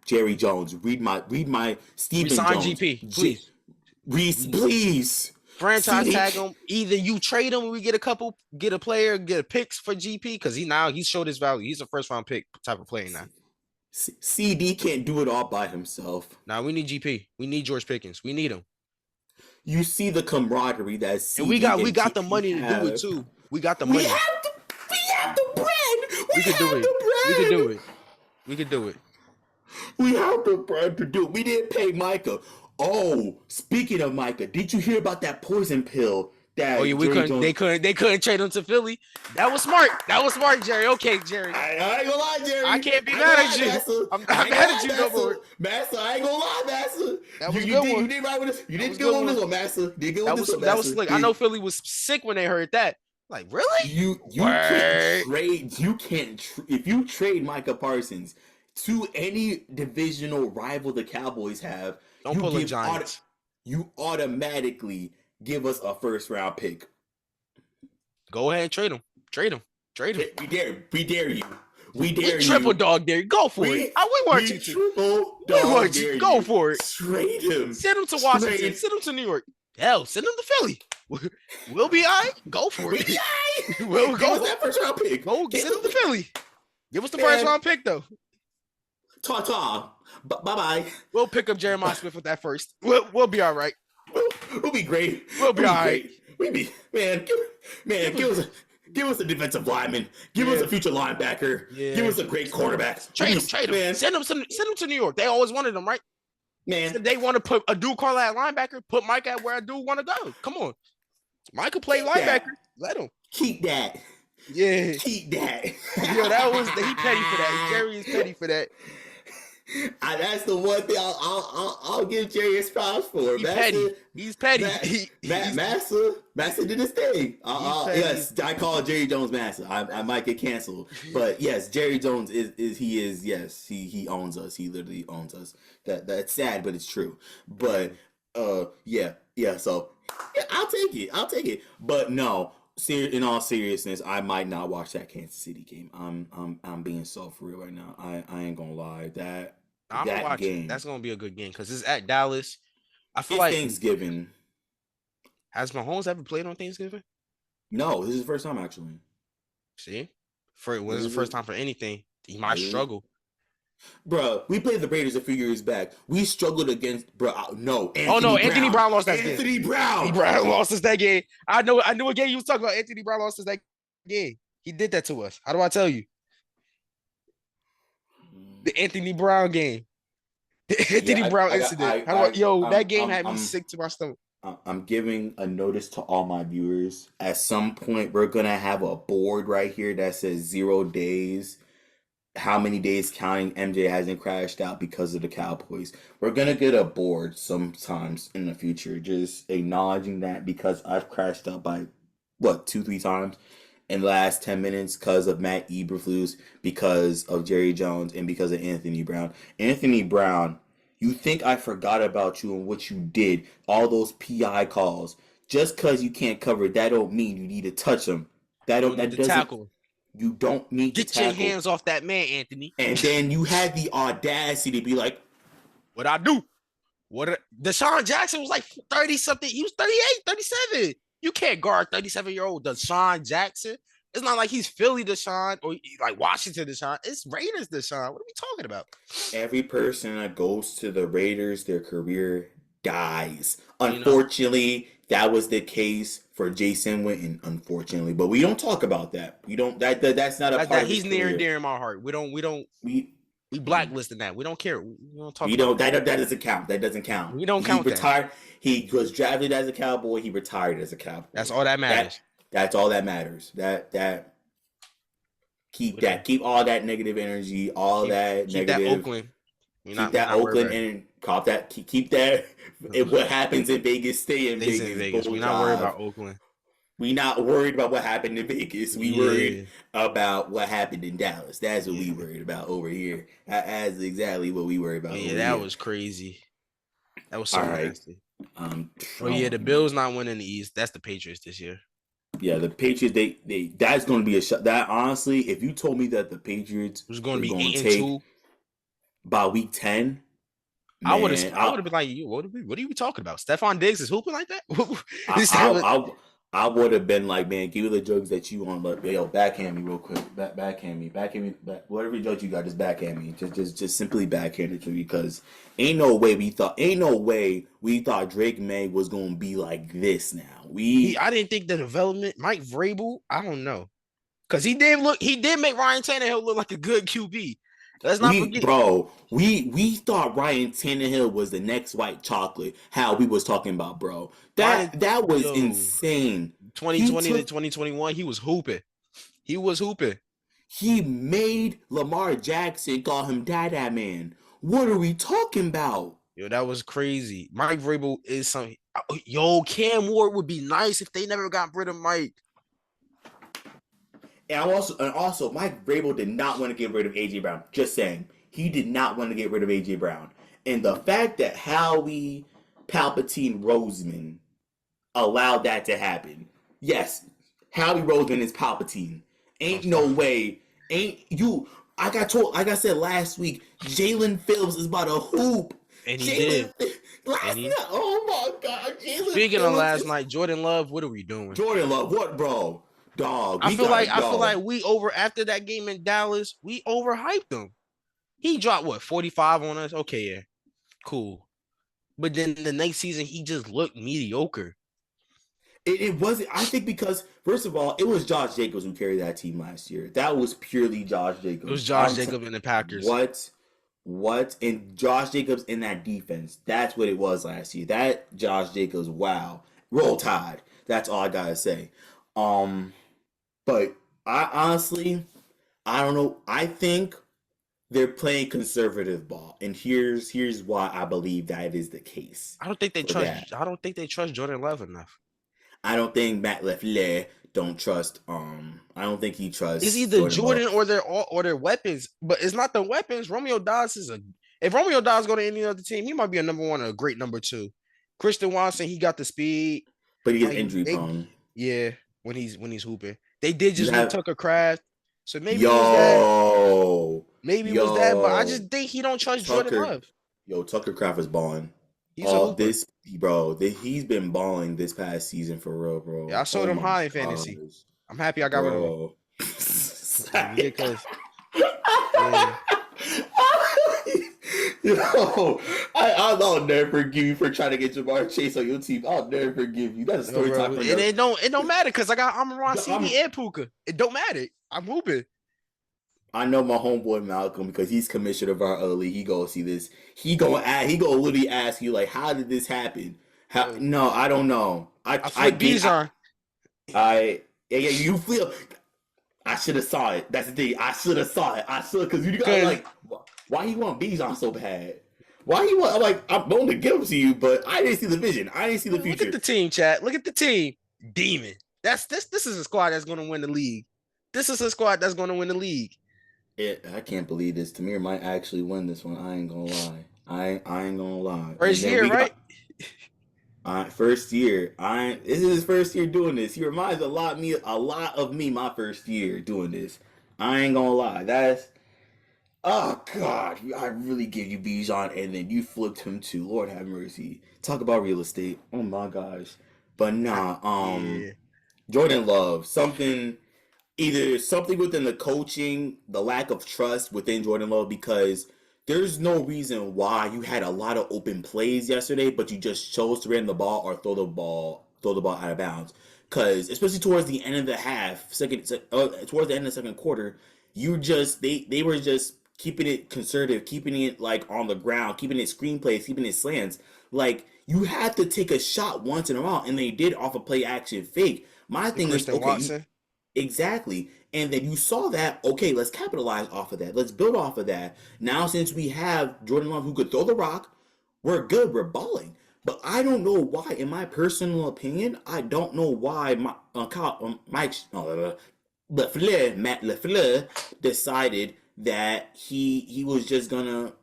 Jerry Jones, read my Stephen Resign Jones. GP, please. Please. Franchise CD. tag him. Either you trade him, we get a player, get a picks for GP because he showed his value. He's a first round pick type of player now. CD can't do it all by himself. Now we need GP. We need George Pickens. We need him. You see the camaraderie that CD And we got the money to do it too. We got the money. We have the bread. We could do it. We could do it. We could do it. We have the bread to do it. We didn't pay Micah. Oh, speaking of Micah, did you hear about that poison pill that? Oh yeah, they couldn't trade him to Philly. That was smart. That was smart, Jerry. Okay, Jerry. I ain't gonna lie, Jerry. I can't be mad at you. I'm not mad at you no more. Master, I ain't gonna lie, Master. That was a good one. You did right with this. You did good on this one, Master. You did good on this one, Master. That was slick. I know Philly was sick when they heard that. Like, really? You can't trade. You can't if you trade Micah Parsons to any divisional rival the Cowboys have. Don't pull the Giants. You automatically give us a first round pick. Go ahead and trade him. Trade him. We dare you. We dare you. Triple dog dare. Go for it. We want you to. Triple dog dare you. Go for it. Trade him. Send him to Washington. Send him to New York. Hell, send him to Philly. We'll be all right. Go for it. We'll go with that first round pick. Go send him to Philly. Give us the first round pick though. Ta-ta. Bye-bye. We'll pick up Jeremiah Smith with that first. We'll be all right. We'll be great. We'll be all right. Give us a defensive lineman. Give us a future linebacker. Yeah. Give us a great quarterback. Trade him. Man. Send him to New York. They always wanted him, right? Man. So they want to put a dude call at linebacker, put Mike at where a dude want to go. Come on. Mike can play linebacker. Let him. Keep that. Yeah. Keep that. Yo, he petty for that. Jerry is petty for that. That's the one thing I'll give Jerry his props for. He's petty. Master did his thing. Yes, I call Jerry Jones Master. I might get canceled, but yes, Jerry Jones he owns us. He literally owns us. That's sad, but it's true. But yeah. So yeah, I'll take it. But no. In all seriousness, I might not watch that Kansas City game. I'm being so for real right now. I ain't gonna lie. I'm gonna watch it. That's gonna be a good game because it's at Dallas. I feel like Thanksgiving. Has Mahomes ever played on Thanksgiving? No, this is the first time actually. See, this is the first time for anything. He might struggle. Bro, we played the Raiders a few years back. We struggled against Anthony Brown lost that game. Anthony Brown lost us that game. I knew a game you was talking about. Anthony Brown lost us that game. He did that to us. How do I tell you? The Anthony Brown game. The Anthony Brown incident. That game had me sick to my stomach. I'm giving a notice to all my viewers. At some point, we're gonna have a board right here that says 0 days. How many days counting MJ hasn't crashed out because of the Cowboys. We're going to get a board sometimes in the future. Just acknowledging that because I've crashed out by, 2-3 times in the last 10 minutes because of Matt Eberflus, because of Jerry Jones, and because of Anthony Brown. Anthony Brown, you think I forgot about you and what you did. All those PI calls. Just because you can't cover, that don't mean you need to touch him. That doesn't tackle. You don't need to tackle. Get your hands off that man, Anthony. And then you had the audacity to be like, what I do? Deshaun Jackson was like 30-something. He was 38, 37. You can't guard 37-year-old Deshaun Jackson. It's not like he's Philly Deshaun or like Washington Deshaun. It's Raiders Deshaun. What are we talking about? Every person that goes to the Raiders, their career dies. You know Unfortunately, that was the case for Jason Witten. Unfortunately, but we don't talk about that. We don't. That's not a part that of his he's near and career. dear in my heart. We We blacklisting that. We don't care. We don't talk we about don't. that. That doesn't count. That doesn't count. We don't He count that. retired. He was drafted as a Cowboy. He retired as a Cowboy. That's all that matters. That's all that matters. Keep all that negative energy, all that keep negative. that Oakland. Keep that Oakland and keep that. What happens in Vegas, stay in Vegas. We're not worried about Oakland. We not worried about what happened in Vegas. We worried about what happened in Dallas. That's what we worried about over here. That's exactly what we worried about. Yeah, that was crazy. That was so nasty. The Bills not winning the East. That's the Patriots this year. Yeah, the Patriots. They that's going to be a shot. That honestly, if you told me that the Patriots was going to be 8-2 by week 10, I would have been like, what are you talking about? Stephon Diggs is hooping like that? I would have been like, man, give me the drugs that you want, but yo, backhand me real quick, backhand me, whatever drugs you got, just backhand me, just simply backhand it to me, because ain't no way we thought Drake May was gonna be like this. Now I didn't think the development, Mike Vrabel, I don't know, because he did make Ryan Tannehill look like a good QB. Let's not forget, bro. We thought Ryan Tannehill was the next white chocolate. How we was talking about, bro. That was insane. 2020 to 2021, he was hooping. He made Lamar Jackson call him Dada Man. What are we talking about? Yo, that was crazy. Mike Vrabel is something. Yo, Cam Ward would be nice if they never got rid of Mike. And also, Mike Vrabel did not want to get rid of AJ Brown. Just saying, he did not want to get rid of AJ Brown. And the fact that Howie Palpatine Roseman allowed that to happen. Yes, Howie Roseman is Palpatine. Ain't no way. Ain't you? Like I said last week, Jalen Phillips is about to hoop. And he did. Last night, oh my God, Jalen. Speaking of last night, Jordan Love, what are we doing? Jordan Love, what, bro? Dog, I feel like we after that game in Dallas, we overhyped him. He dropped 45 on us. Okay, yeah, cool. But then the next season, he just looked mediocre. It wasn't. I think because first of all, it was Josh Jacobs who carried that team last year. That was purely Josh Jacobs. It was Josh Jacobs and the Packers. What? And Josh Jacobs in that defense. That's what it was last year. That Josh Jacobs. Wow, roll Tide. That's all I gotta say. But I honestly, I don't know. I think they're playing conservative ball, and here's why I believe that is the case. I don't think they trust Jordan Love enough. I don't think Matt LaFleur don't trust. I don't think he trusts. It's either Jordan or their weapons, but it's not the weapons. Romeo Dobbs if Romeo Dobbs go to any other team, he might be a number one or a great number two. Christian Watson, he got the speed, but he gets injury prone. Yeah, when he's hooping. They did just lose Tucker Craft, so maybe it was that. Maybe it was that, but I just think he don't trust Jordan Love. Yo, Tucker Craft is balling. He's been balling this past season for real, bro. Yeah, I sold him high in fantasy. I'm happy I got rid of him. Because Yo, I'll never forgive you for trying to get Jamar Chase on your team. I'll never forgive you. That's a story time for it don't matter because I got Amon-Ra, CD, and Puka. It don't matter. I'm hooping. I know my homeboy Malcolm because he's commissioner of our league. He go see this. He go literally ask you like, how did this happen? No, I don't know. I Bijan. You feel. I should have saw it. That's the thing. I should have saw it. Because you got like, why you want Bijan so bad? Why you want? I'm like, I'm going to give them to you, but I didn't see the vision. I didn't see the future. Look at the team, chat. Look at the team. Demon. This is a squad that's going to win the league. This is a squad that's going to win the league. I can't believe this. Tamir might actually win this one. I ain't gonna lie. I ain't gonna lie. First year, right? First year. This is his first year doing this. He reminds a lot of me my first year doing this. I ain't gonna lie. Oh God, I really give you Bijan and then you flipped him to Lord have mercy. Talk about real estate. Oh my gosh. But I, nah, yeah, Jordan Love, either something within the coaching, the lack of trust within Jordan Love, because there's no reason why you had a lot of open plays yesterday, but you just chose to run the ball or throw the ball out of bounds. Because especially towards the end of the half, towards the end of the second quarter, they were just keeping it conservative, keeping it like on the ground, keeping it screenplays, keeping it slants. Like you had to take a shot once in a while, and they did off a play action fake. My the thing is, Christian okay, you Watson. exactly. And then you saw that, okay, let's capitalize off of that. Let's build off of that. Now, since we have Jordan Love who could throw the rock, we're good. We're balling. But I don't know why, in my personal opinion, I don't know why Matt LaFleur decided that he was just gonna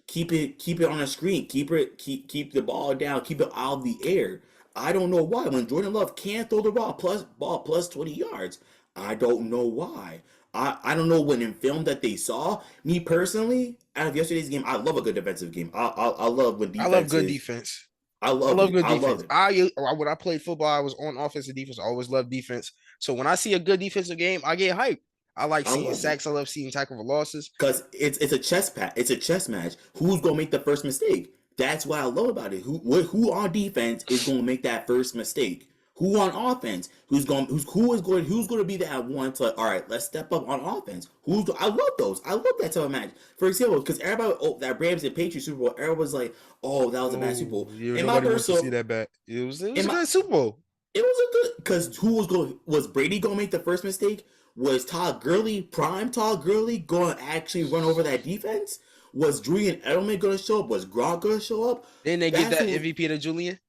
keep it on the screen, keep the ball down, keep it out of the air. I don't know why. When Jordan Love can't throw the ball plus 20 yards, I don't know why. I don't know when in film that they saw. Me personally, out of yesterday's game, I love a good defensive game. I love when I love good defenses. defense. I I love love it. good I love defense. it. I when I played football, I was on offense and defense. I always loved defense. So when I see a good defensive game, I get hyped. I like I seeing love it. sacks. I love seeing tackle for losses. Because it's a it's a chess match. Who's gonna make the first mistake? That's what I love about it. Who on defense is gonna make that first mistake? Who on offense? Who's going to be that one to, all right, let's step up on offense? I love those. I love that type of match. For example, because everybody, that Rams and Patriots Super Bowl, everyone was like, oh, that was a bad Super Oh, Bowl. yeah, In my nobody wants to see personal, that back. It was in a my good Super Bowl. it was a good, because was Brady going to make the first mistake? Was Todd Gurley, prime Todd Gurley, going to actually run over that defense? Was Julian Edelman going to show up? Was Gronk going to show up? Didn't they give That's that who. MVP to Julian?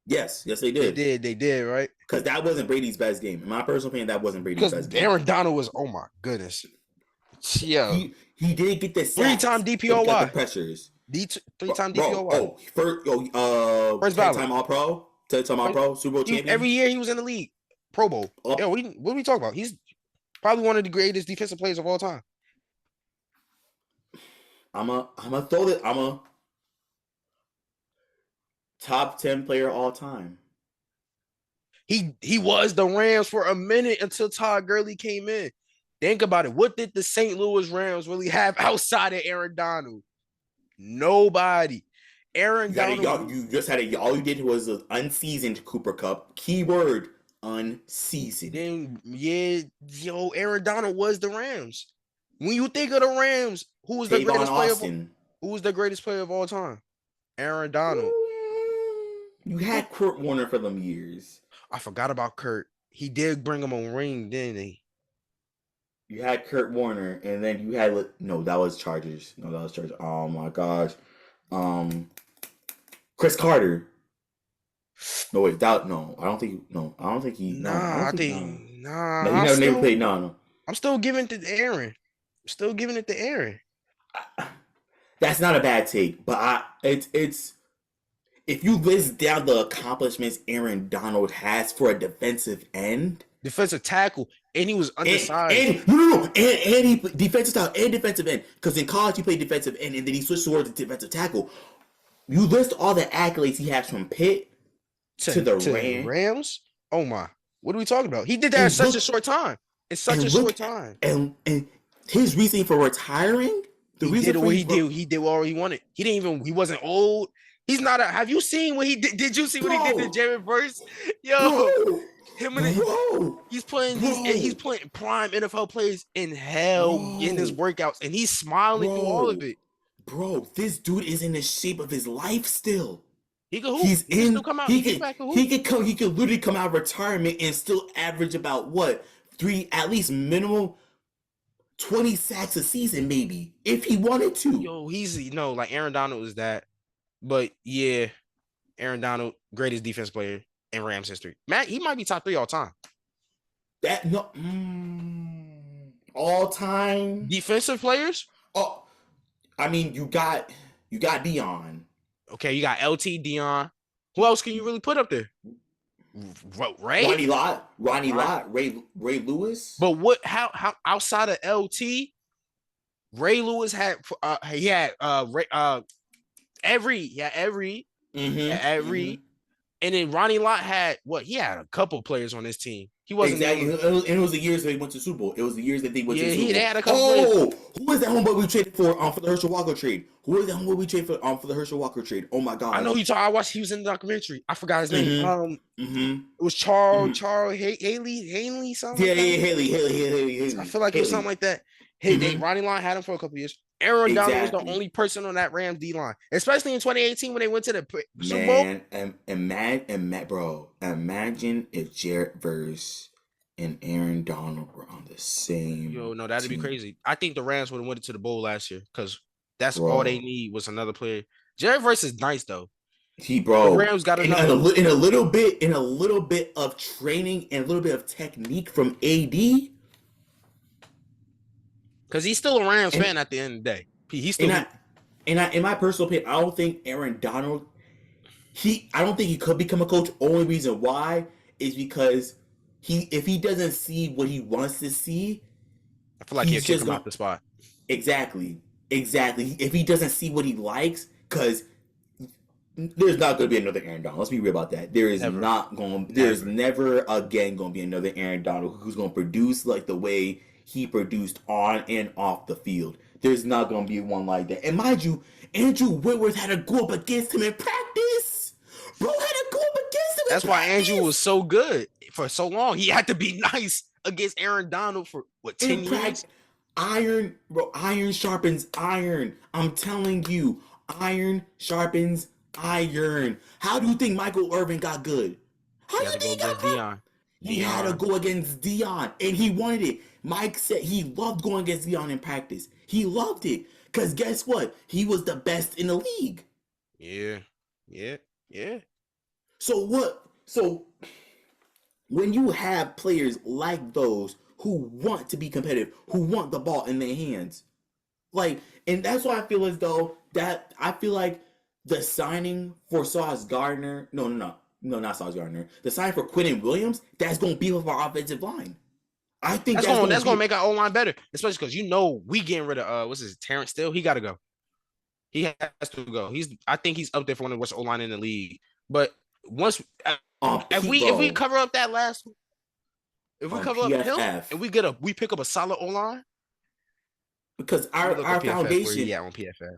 Yes, they They did. did. They did, right? Because that wasn't Brady's best game. In my personal opinion, that wasn't Brady's Because best game. Aaron Donald was, oh my goodness. Yo. He did get the Three-time sacks, but he got the DPOY. pressures. Three-time Bro, DPOY. oh, first, First ballot. 10-time All Pro, 10-time All Pro, Super Bowl champion. Every year he was in the league. Pro Bowl. Oh, Yo, what are we talking about? He's probably one of the greatest defensive players of all time. I'm a throw it. I'm a top 10 player all time. He was the Rams for a minute until Todd Gurley came in. Think about it. What did the St. Louis Rams really have outside of Aaron Donald? Nobody. Aaron Donald. You just had a. All you did was an unseasoned Cooper Cup. Keyword unseasoned. Then Aaron Donald was the Rams. When you think of the Rams, who was the greatest player? Who was the greatest player of all time? Aaron Donald. You had Kurt Warner for them years. I forgot about Kurt. He did bring him a ring, didn't he? You had Kurt Warner, and then you had that was Chargers. No, that was Chargers. Oh my gosh, Chris Carter. No wait, I don't think he. Nah, He never played. No. I'm still giving it to Aaron. That's not a bad take, but it's if you list down the accomplishments Aaron Donald has for a defensive end. Defensive tackle, and he was undersized. And he defensive tackle and defensive end. Because in college he played defensive end, and then he switched towards the defensive tackle. You list all the accolades he has from Pitt to the Rams. Oh my! What are we talking about? He did that in such a short time. And his reason for retiring. He did what he wanted. He wasn't old. He's not a. Have you seen what he did? Did you see what he did to Jared Verse? Yo. He's playing prime NFL plays in hell in his workouts, and he's smiling through all of it. Bro, this dude is in the shape of his life still. He could hoop. He can still come out. He could literally come out of retirement and still average about at least minimum 20 sacks a season, maybe, if he wanted to. Yo, like Aaron Donald is that. But yeah, Aaron Donald, greatest defense player in Rams history. Matt, he might be top 3 all time. All time defensive players? Oh, I mean, you got Dion. Okay, you got LT, Dion. Who else can you really put up there? Ray? Ronnie Lott, Ray Lewis. But how outside of LT, Ray Lewis had Every. And then Ronnie Lott had what? He had a couple players on his team. He wasn't Exactly. the And it was the years they went to Super Bowl. It was the years that they went to yeah. Super They Bowl. had a couple players. Oh, who was that homeboy we traded for the Herschel Walker trade? Who was that homeboy we traded for the Herschel Walker trade? Oh my I know gosh. you talk. I watched. He was in the documentary. I forgot his name. Mm-hmm. It was Haley, something. Yeah, Like that. yeah, Haley. I feel like it was something like that. Hey, Ronnie Lott had him for a couple years. Aaron Donald was the only person on that Rams D line, especially in 2018 when they went to the Super Bowl. Bro, imagine if Jared Verse and Aaron Donald were on the same. Yo, no, that'd be crazy. I think the Rams would have went to the bowl last year because that's bro. all they need was another player. Jared Verse is nice though. The Rams got in a little bit of training and a little bit of technique from AD. Because he's still a Rams fan at the end of the day. He's still. In my personal opinion, I don't think Aaron Donald. I don't think he could become a coach. Only reason why is because if he doesn't see what he wants to see, I feel like he'll kick him out the spot. Exactly. If he doesn't see what he likes, because there's not going to be another Aaron Donald. Let's be real about that. There is There's never again going to be another Aaron Donald who's going to produce like the way he produced on and off the field. There's not going to be one like that. And mind you, Andrew Whitworth had to go up against him in practice. Bro had to go up against him. That's why Andrew was so good for so long. He had to be nice against Aaron Donald for what 10 years. Iron sharpens iron. I'm telling you, iron sharpens iron. How do you think Michael Irvin got good? How do you think he got Deion? He had to go against Deion, and he wanted it. Mike said he loved going against Deion in practice. He loved it. Because guess what? He was the best in the league. Yeah. So when you have players like those who want to be competitive, who want the ball in their hands, and that's why I feel as though that I feel like the signing for Sauce Gardner, no, not Sauce Gardner. The signing for Quentin Williams, that's going to beef up our offensive line. I think that's going to make our O-line better, especially because we getting rid of what's his Terrence Steele. He got to go. He has to go. I think he's up there for one of the worst O-line in the league. But once if we cover up that last one, if we cover up him and we pick up a solid O-line, because our foundation on PFF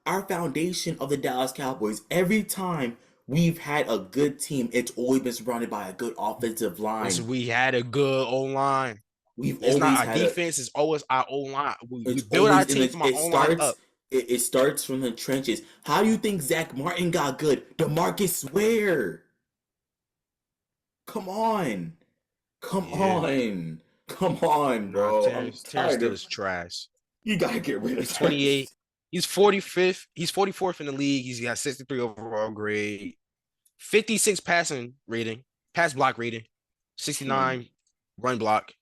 our foundation of the Dallas Cowboys, every time we've had a good team, it's always been surrounded by a good offensive line. We had a good O-line. It's not our defense, it's always our O-line. We build our team from our O-line up. It starts from the trenches. How do you think Zach Martin got good? DeMarcus Ware. Come on, bro. Terrence Steele is trash. You gotta get rid of. He's 28. He's 45th. He's 44th in the league. He's got 63 overall grade, 56 pass block rating, 69 run block.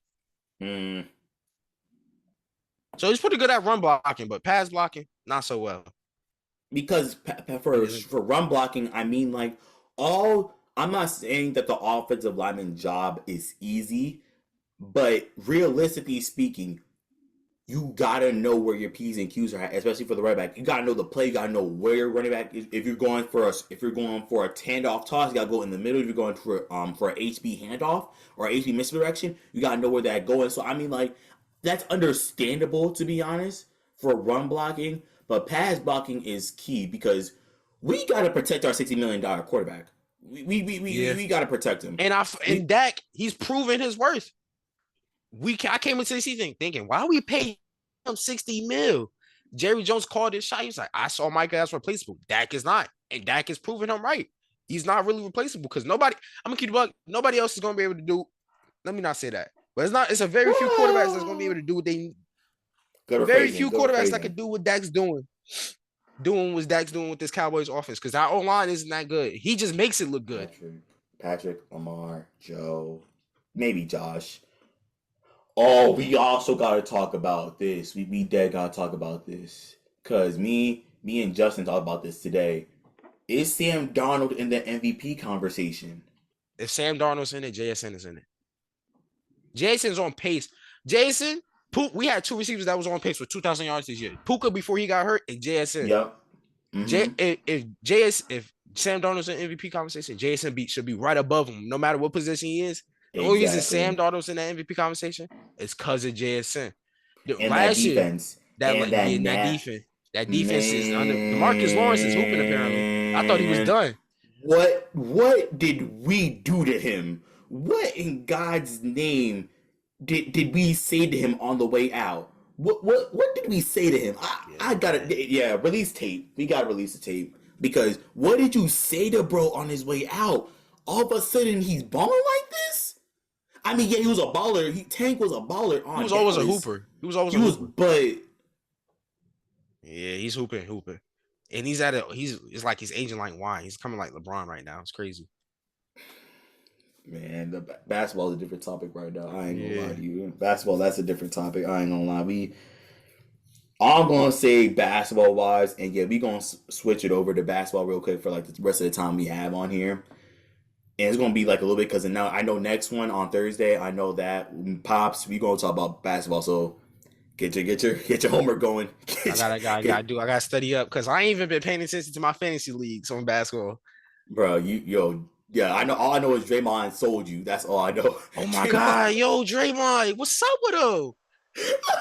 So he's pretty good at run blocking, but pass blocking, not so well. Because for run blocking, I mean, I'm not saying that the offensive lineman job is easy, but realistically speaking, you gotta know where your P's and Q's are at, especially for the right back. You gotta know the play. You gotta know where your running back is. If you're going for a handoff toss, you gotta go in the middle. If you're going for an HB handoff or HB misdirection, you gotta know where that going. So I mean, that's understandable, to be honest, for run blocking, but pass blocking is key because we gotta protect our $60 million quarterback. We gotta protect him. And Dak, he's proven his worth. I came into the season thinking, why we pay him $60 million? Jerry Jones called his shot. He was like, I saw Micah as replaceable. Dak is not. And Dak is proving him right. He's not really replaceable because I'm gonna keep it up. Nobody else is gonna be able to do. Let me not say that. But it's a very few quarterbacks that's gonna be able to do what they very few quarterbacks that can do what Dak's doing. Doing what Dak's doing with this Cowboys offense. Because our O-line isn't that good. He just makes it look good. Patrick, Lamar, Joe, maybe Josh. Oh, we also got to talk about this. We dead got to talk about this. Because me and Justin talked about this today. Is Sam Darnold in the MVP conversation? If Sam Darnold's in it, JSN is in it. Jason's on pace. We had two receivers that was on pace for 2,000 yards this year. Puka before he got hurt and JSN. Yep. Mm-hmm. If Sam Darnold's in MVP conversation. Jason Beat should be right above him, no matter what position he is. The only reason Sam Exactly. Darnold's in that MVP conversation is because of JSN. And that Last year, defense. And that nat that defense is under. Demarcus Lawrence is hooping apparently. I thought he was man. done. What did we do to him? What in God's name did we say to him on the way out? What did we say to him? I gotta release tape. We gotta release the tape. Because what did you say to bro on his way out? All of a sudden he's balling like this? I mean, yeah, he was a baller. Tank was a baller on He was always Dallas. a hooper. He was always a hooper. But yeah, he's hooping. And it's like he's aging like wine. He's coming like LeBron right now. It's crazy. man, the basketball is a different topic right now. I ain't gonna lie to you. Basketball, that's a different topic. I ain't gonna lie. I'm gonna say basketball wise, and yeah, we gonna switch it over to basketball real quick for like the rest of the time we have on here. And it's gonna be like a little bit because now I know next one on Thursday. I know that pops. We gonna talk about basketball. So get your homework going. I gotta study up because I ain't even been paying attention to my fantasy leagues on basketball. Bro, yeah, I know. All I know is Draymond sold you. That's all I know. Oh my God, yo, Draymond, what's up with him?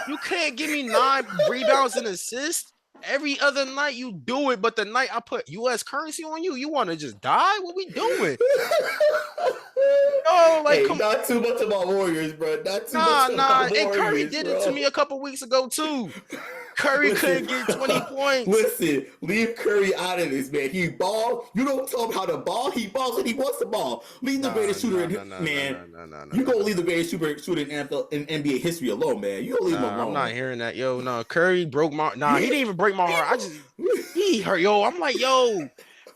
You can't give me 9 rebounds and assists. Every other night you do it, but the night I put U.S. currency on you, you want to just die? What we doing? Oh, like hey, not too much about Warriors, bro. Not too much about Warriors, and Curry did it to me a couple weeks ago too. Curry couldn't get 20 points. Listen, leave Curry out of this, man. He ball. You don't tell him how to ball. He balls when he wants to ball. Leave the greatest shooter in You gonna leave the greatest shooter in NBA history alone, man. You don't leave him alone. I'm not hearing that, yo. No, Curry broke my. He didn't even break my heart. He hurt, yo. I'm like, yo.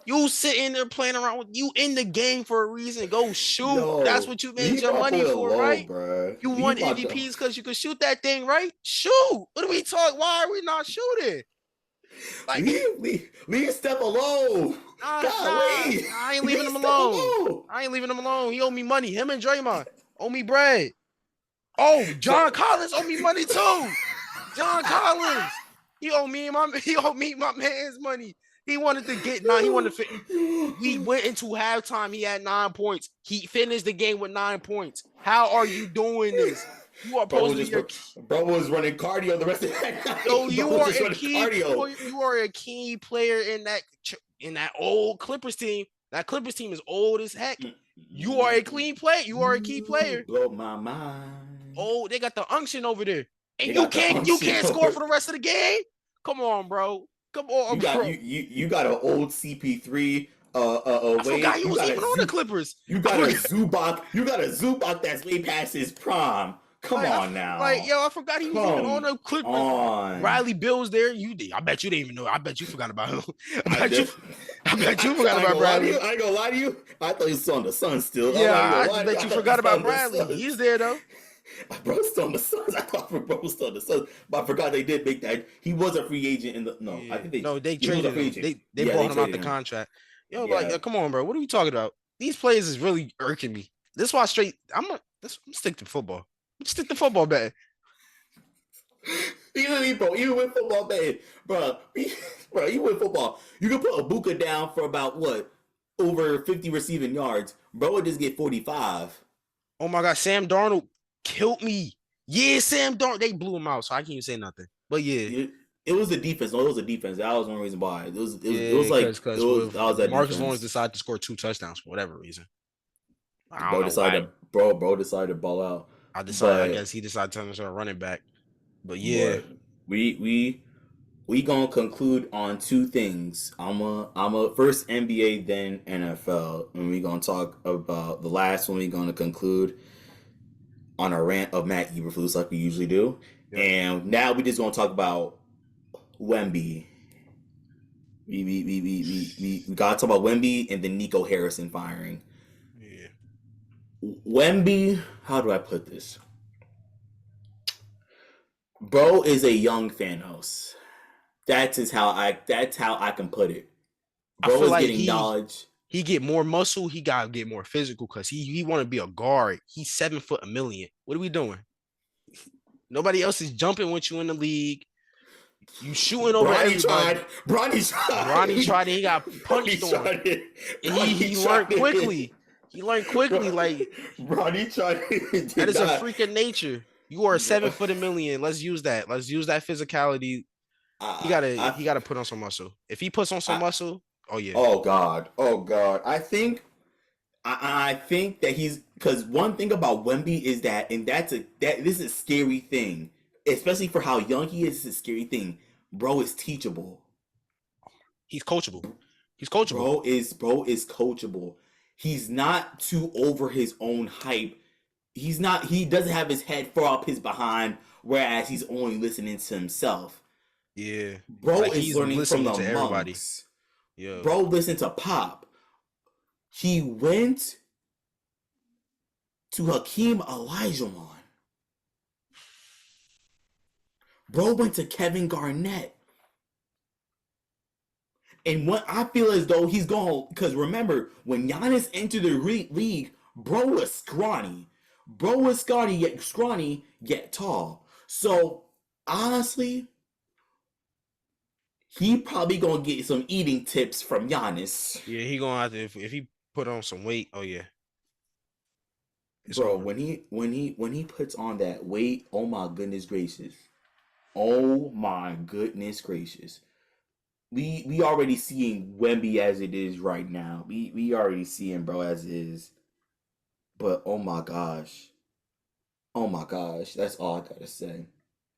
You sitting there playing around with you in the game for a reason. Go shoot. Yo, that's what you made your money for, right? Bro. You won MVPs because you could shoot that thing, right? Shoot. What are we talking? Why are we not shooting? Like, leave Steph alone. I ain't leaving him alone. I ain't leaving him alone. He owe me money. Him and Draymond owe me bread. Oh, John Collins owe me money too. John Collins. He owe me my man's money. He wanted to get He wanted to. We went into halftime. He had 9 points. He finished the game with 9 points. How are you doing this? You are supposed to be. Bro was running cardio the rest of that night. So you are a key player in that old Clippers team. That Clippers team is old as heck. You are a clean player. You are a key player. Blow my mind. Oh, they got the unction over there, and you can't score for the rest of the game. Come on, bro. Come on, you got an old CP3. I forgot he was even on the Clippers. You got a Zubac that's way past his prime. Come on now. I forgot he was even on the Clippers. Riley Bill's there. I bet you didn't even know. I bet you forgot about him. I bet you forgot about Bradley. I ain't gonna lie to you. I thought he was on the Suns still. Yeah, I bet you forgot about Bradley. He's there though. Bro was still on the Suns. I thought bro was still on the Suns, but I forgot they did make that. He was a free agent in the. No, I think they traded him. They brought him out the contract. Come on, bro. What are we talking about? These players is really irking me. This is why I'm stick to football. Stick to football betting. Even with football betting, bro, you with football. You can put Ibuka down for about what? Over 50 receiving yards. Bro would just get 45. Oh my God, Sam Darnold killed me. Yeah, Sam Darnold. They blew him out, so I can't even say nothing. But yeah. It was the defense. No, it was the defense. That was one reason why. It was that Marcus Lawrence decided to score 2 touchdowns for whatever reason. Bro decided to ball out. I guess he decided to turn into a running back. But yeah. We gonna conclude on 2 things. I'm a first NBA, then NFL. And we gonna talk about the last one. We gonna conclude on a rant of Matt Eberflus like we usually do. Yep. And now we just gonna talk about Wemby. We gotta talk about Wemby and then Nico Harrison firing. Yeah. Wemby, how do I put this? Bro is a young Thanos. That's how I can put it. Bro is like getting knowledge. He get more muscle. He gotta get more physical because he want to be a guard. He's 7 foot a million. What are we doing? Nobody else is jumping with you in the league. You shooting over everybody. Bronny Bronny tried. tried and he got Bronny punched on. tried it. And he Bronny learned tried it. quickly. He learned quickly. Like Bronny tried it. that Did is a not. freak of nature. You are Bro, 7 foot a million. Let's use that. Let's use that physicality. He I, gotta I, he gotta put on some muscle. If he puts on some I, muscle, oh yeah. oh God, oh God. I think that he's because one thing about Wemby is that, and that this is a scary thing, especially for how young he is. It's a scary thing. Bro is teachable. He's coachable. He's coachable. Bro is coachable. He's not too over his own hype. He's not. He doesn't have his head far up his behind, whereas he's only listening to himself. Yeah. Bro Like is he's learning from listening the to everybody. monks. Yo. Bro listened to Pop. He went to Hakeem Olajuwon. Bro went to Kevin Garnett. And what I feel as though he's going, because remember, when Giannis entered the league, bro was scrawny. Bro was scrawny, yet tall. So, honestly, he probably going to get some eating tips from Giannis. Yeah, he gonna have to if he put on some weight, oh yeah. It's Bro, over. when he puts on that weight, oh my goodness gracious. Oh my goodness gracious. We already seeing Wemby as it is right now. We already see him, bro, as it is. But oh my gosh. Oh my gosh. That's all I gotta say.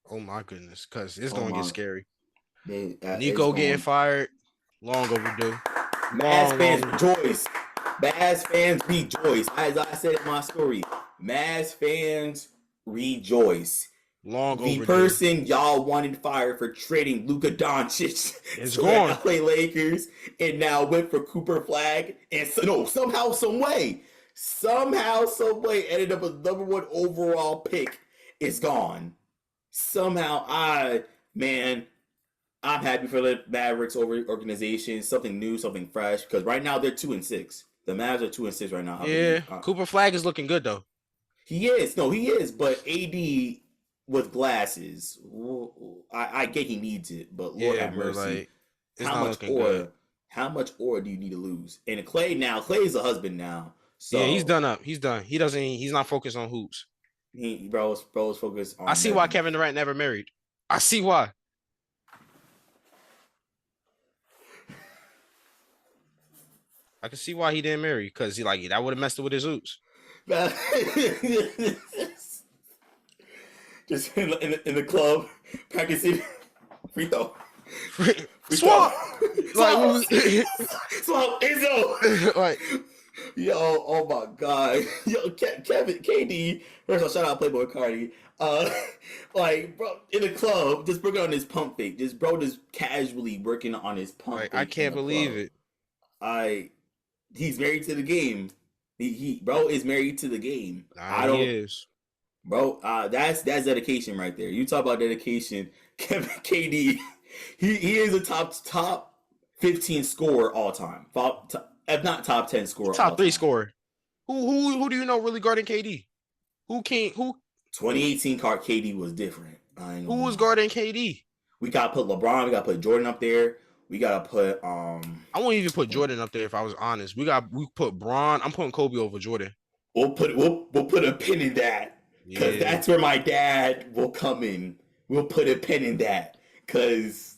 Oh my goodness, cause it's Oh gonna get my scary. it's Nico getting going. fired, long overdue. Mavs fans Long. rejoice. Mavs fans rejoice. As I said in my story, Mavs fans rejoice. Long The overdue. person y'all wanted fired for trading Luka Doncic It's to the gone. LA Lakers and now went for Cooper Flag and so, no, somehow, some way ended up with #1 overall pick is gone. Somehow, man, I'm happy for the Mavericks organization. Something new, something fresh. Because right now they're 2-6. The Mavs are 2-6 right now, I believe. Yeah, Cooper Flag is looking good though. He is. No, he is. But AD with glasses, I get he needs it, but Lord Yeah, have but mercy, like it's how not much looking good. aura? How much aura do you need to lose? And Clay's a husband now, Yeah, he's so done up. He's done. He doesn't. He's not focused on hoops. bro's focused I on see why marriage. Kevin Durant never married. I see why. I can see why he didn't marry because he like that would have messed with his hoops. Just in the club practicing free throw, free throw, Swap. Like swap, what we, swap, Izzo. like Yo, oh my god. Yo, Kevin, KD, first of all, shout out Playboy Cardi. Uh, like, bro, in the club, just working on his pump fake. Just casually working on his pump I fake in can't the believe club. it. I, he's married to the game. Bro is married to the game. Nah, I he don't, is. bro. That's dedication right there. You talk about dedication, Kevin, KD. He is a top 15 scorer all time. If not top 10 He scorer all top 3 time. scorer. Who do you know really guarding KD? Who can't who 2018 card KD was different. I ain't who gonna was lie. guarding KD? We gotta put LeBron. We gotta put Jordan up there. We gotta put I won't even put Jordan up there if I was honest. We put Braun. I'm putting Kobe over Jordan. we'll put a pin in that because Yeah. that's where my dad will come in. We'll put a pin in that because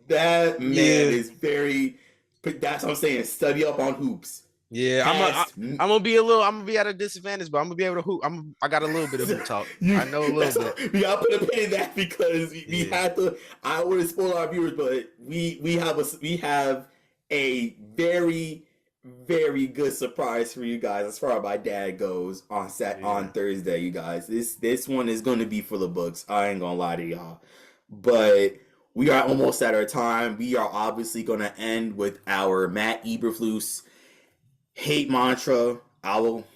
that man Yeah. is very. That's what I'm saying. Study up on hoops. Yeah, Past I'm gonna be a little. I'm gonna be at a disadvantage, but I'm gonna be able to hoop. I got a little bit of hoop talk. you I know a little that's bit. we gotta put a pin in that because we Yeah, have to. I want to spoil our viewers, but we have a very very good surprise for you guys as far as my dad goes on yeah. Thursday. You guys, this one is going to be for the books. I ain't gonna lie to y'all, but we are almost at our time. We are obviously going to end with our Matt Eberflus hate mantra. I will.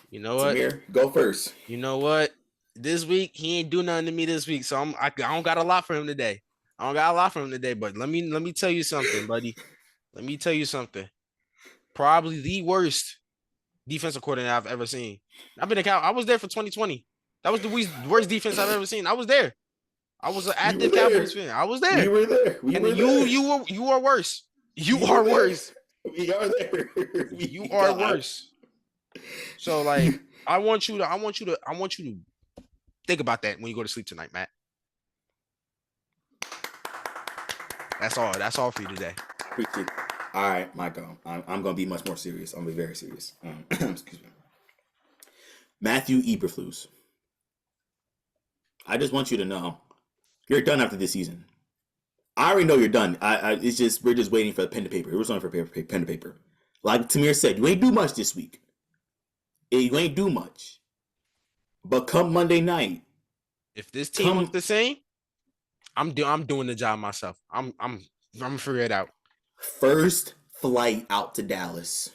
You know what? Tamir, go first. You know what? This week he ain't do nothing to me this week, so I don't got a lot for him today. I don't got a lot for him today, but let me tell you something, buddy. Let me tell you something. Probably the worst defensive coordinator I've ever seen. I've been a cow. I was there for 2020. That was the worst defense I've ever seen. I was there. I was an We were active there. Cowboys fan. I was We there. were there. We And were there. you are worse. You We are were there. worse. We are there. You are worse. So like, I want you to think about that when you go to sleep tonight, Matt. That's all. That's all for you today. Appreciate it. All right, Michael. I'm going to be much more serious. I'm going to be very serious. Excuse me. Matthew Eberflus. I just want you to know you're done after this season. I already know you're done. It's just we're just waiting for the pen to paper. We're just waiting for pen to paper. Like Tamir said, you ain't do much this week. You ain't do much. But come Monday night, If this team looks the same, I'm doing the job myself. I'm gonna figure it out. First flight out to Dallas.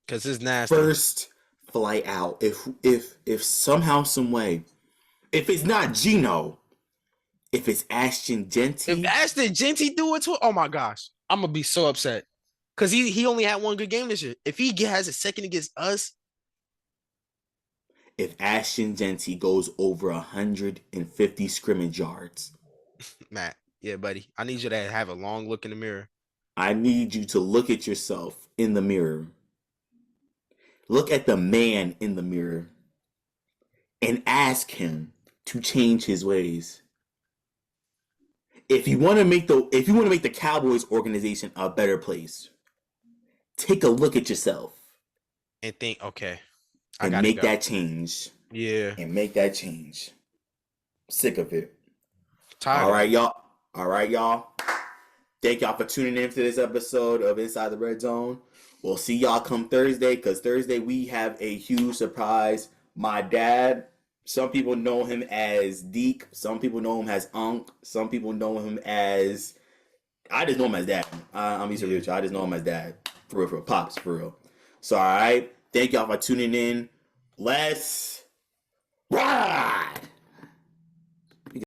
Cause it's nasty. First flight out. If somehow, some way, if it's not Gino, if it's Ashton Genty. If Ashton Genty do it to it, oh my gosh, I'm gonna be so upset. Cause he only had one good game this year. If he has a second against us, if Ashton Genty goes over 150 scrimmage yards, Matt, yeah, buddy, I need you to have a long look in the mirror. I need you to look at yourself in the mirror. Look at the man in the mirror and ask him to change his ways. If you want to make the Cowboys organization a better place, take a look at yourself and think, okay, and make that change. Yeah, and make that change. Sick of it. Tired. All right, y'all. Thank y'all for tuning in to this episode of Inside the Red Zone. We'll see y'all come Thursday, because Thursday we have a huge surprise. My dad, some people know him as Deke. Some people know him as Unc. Some people know him as... I just know him as Dad. I'm Easter Rich. I just know him as Dad. For real. Pops, for real. So, all right. Thank y'all for tuning in. Let's ride!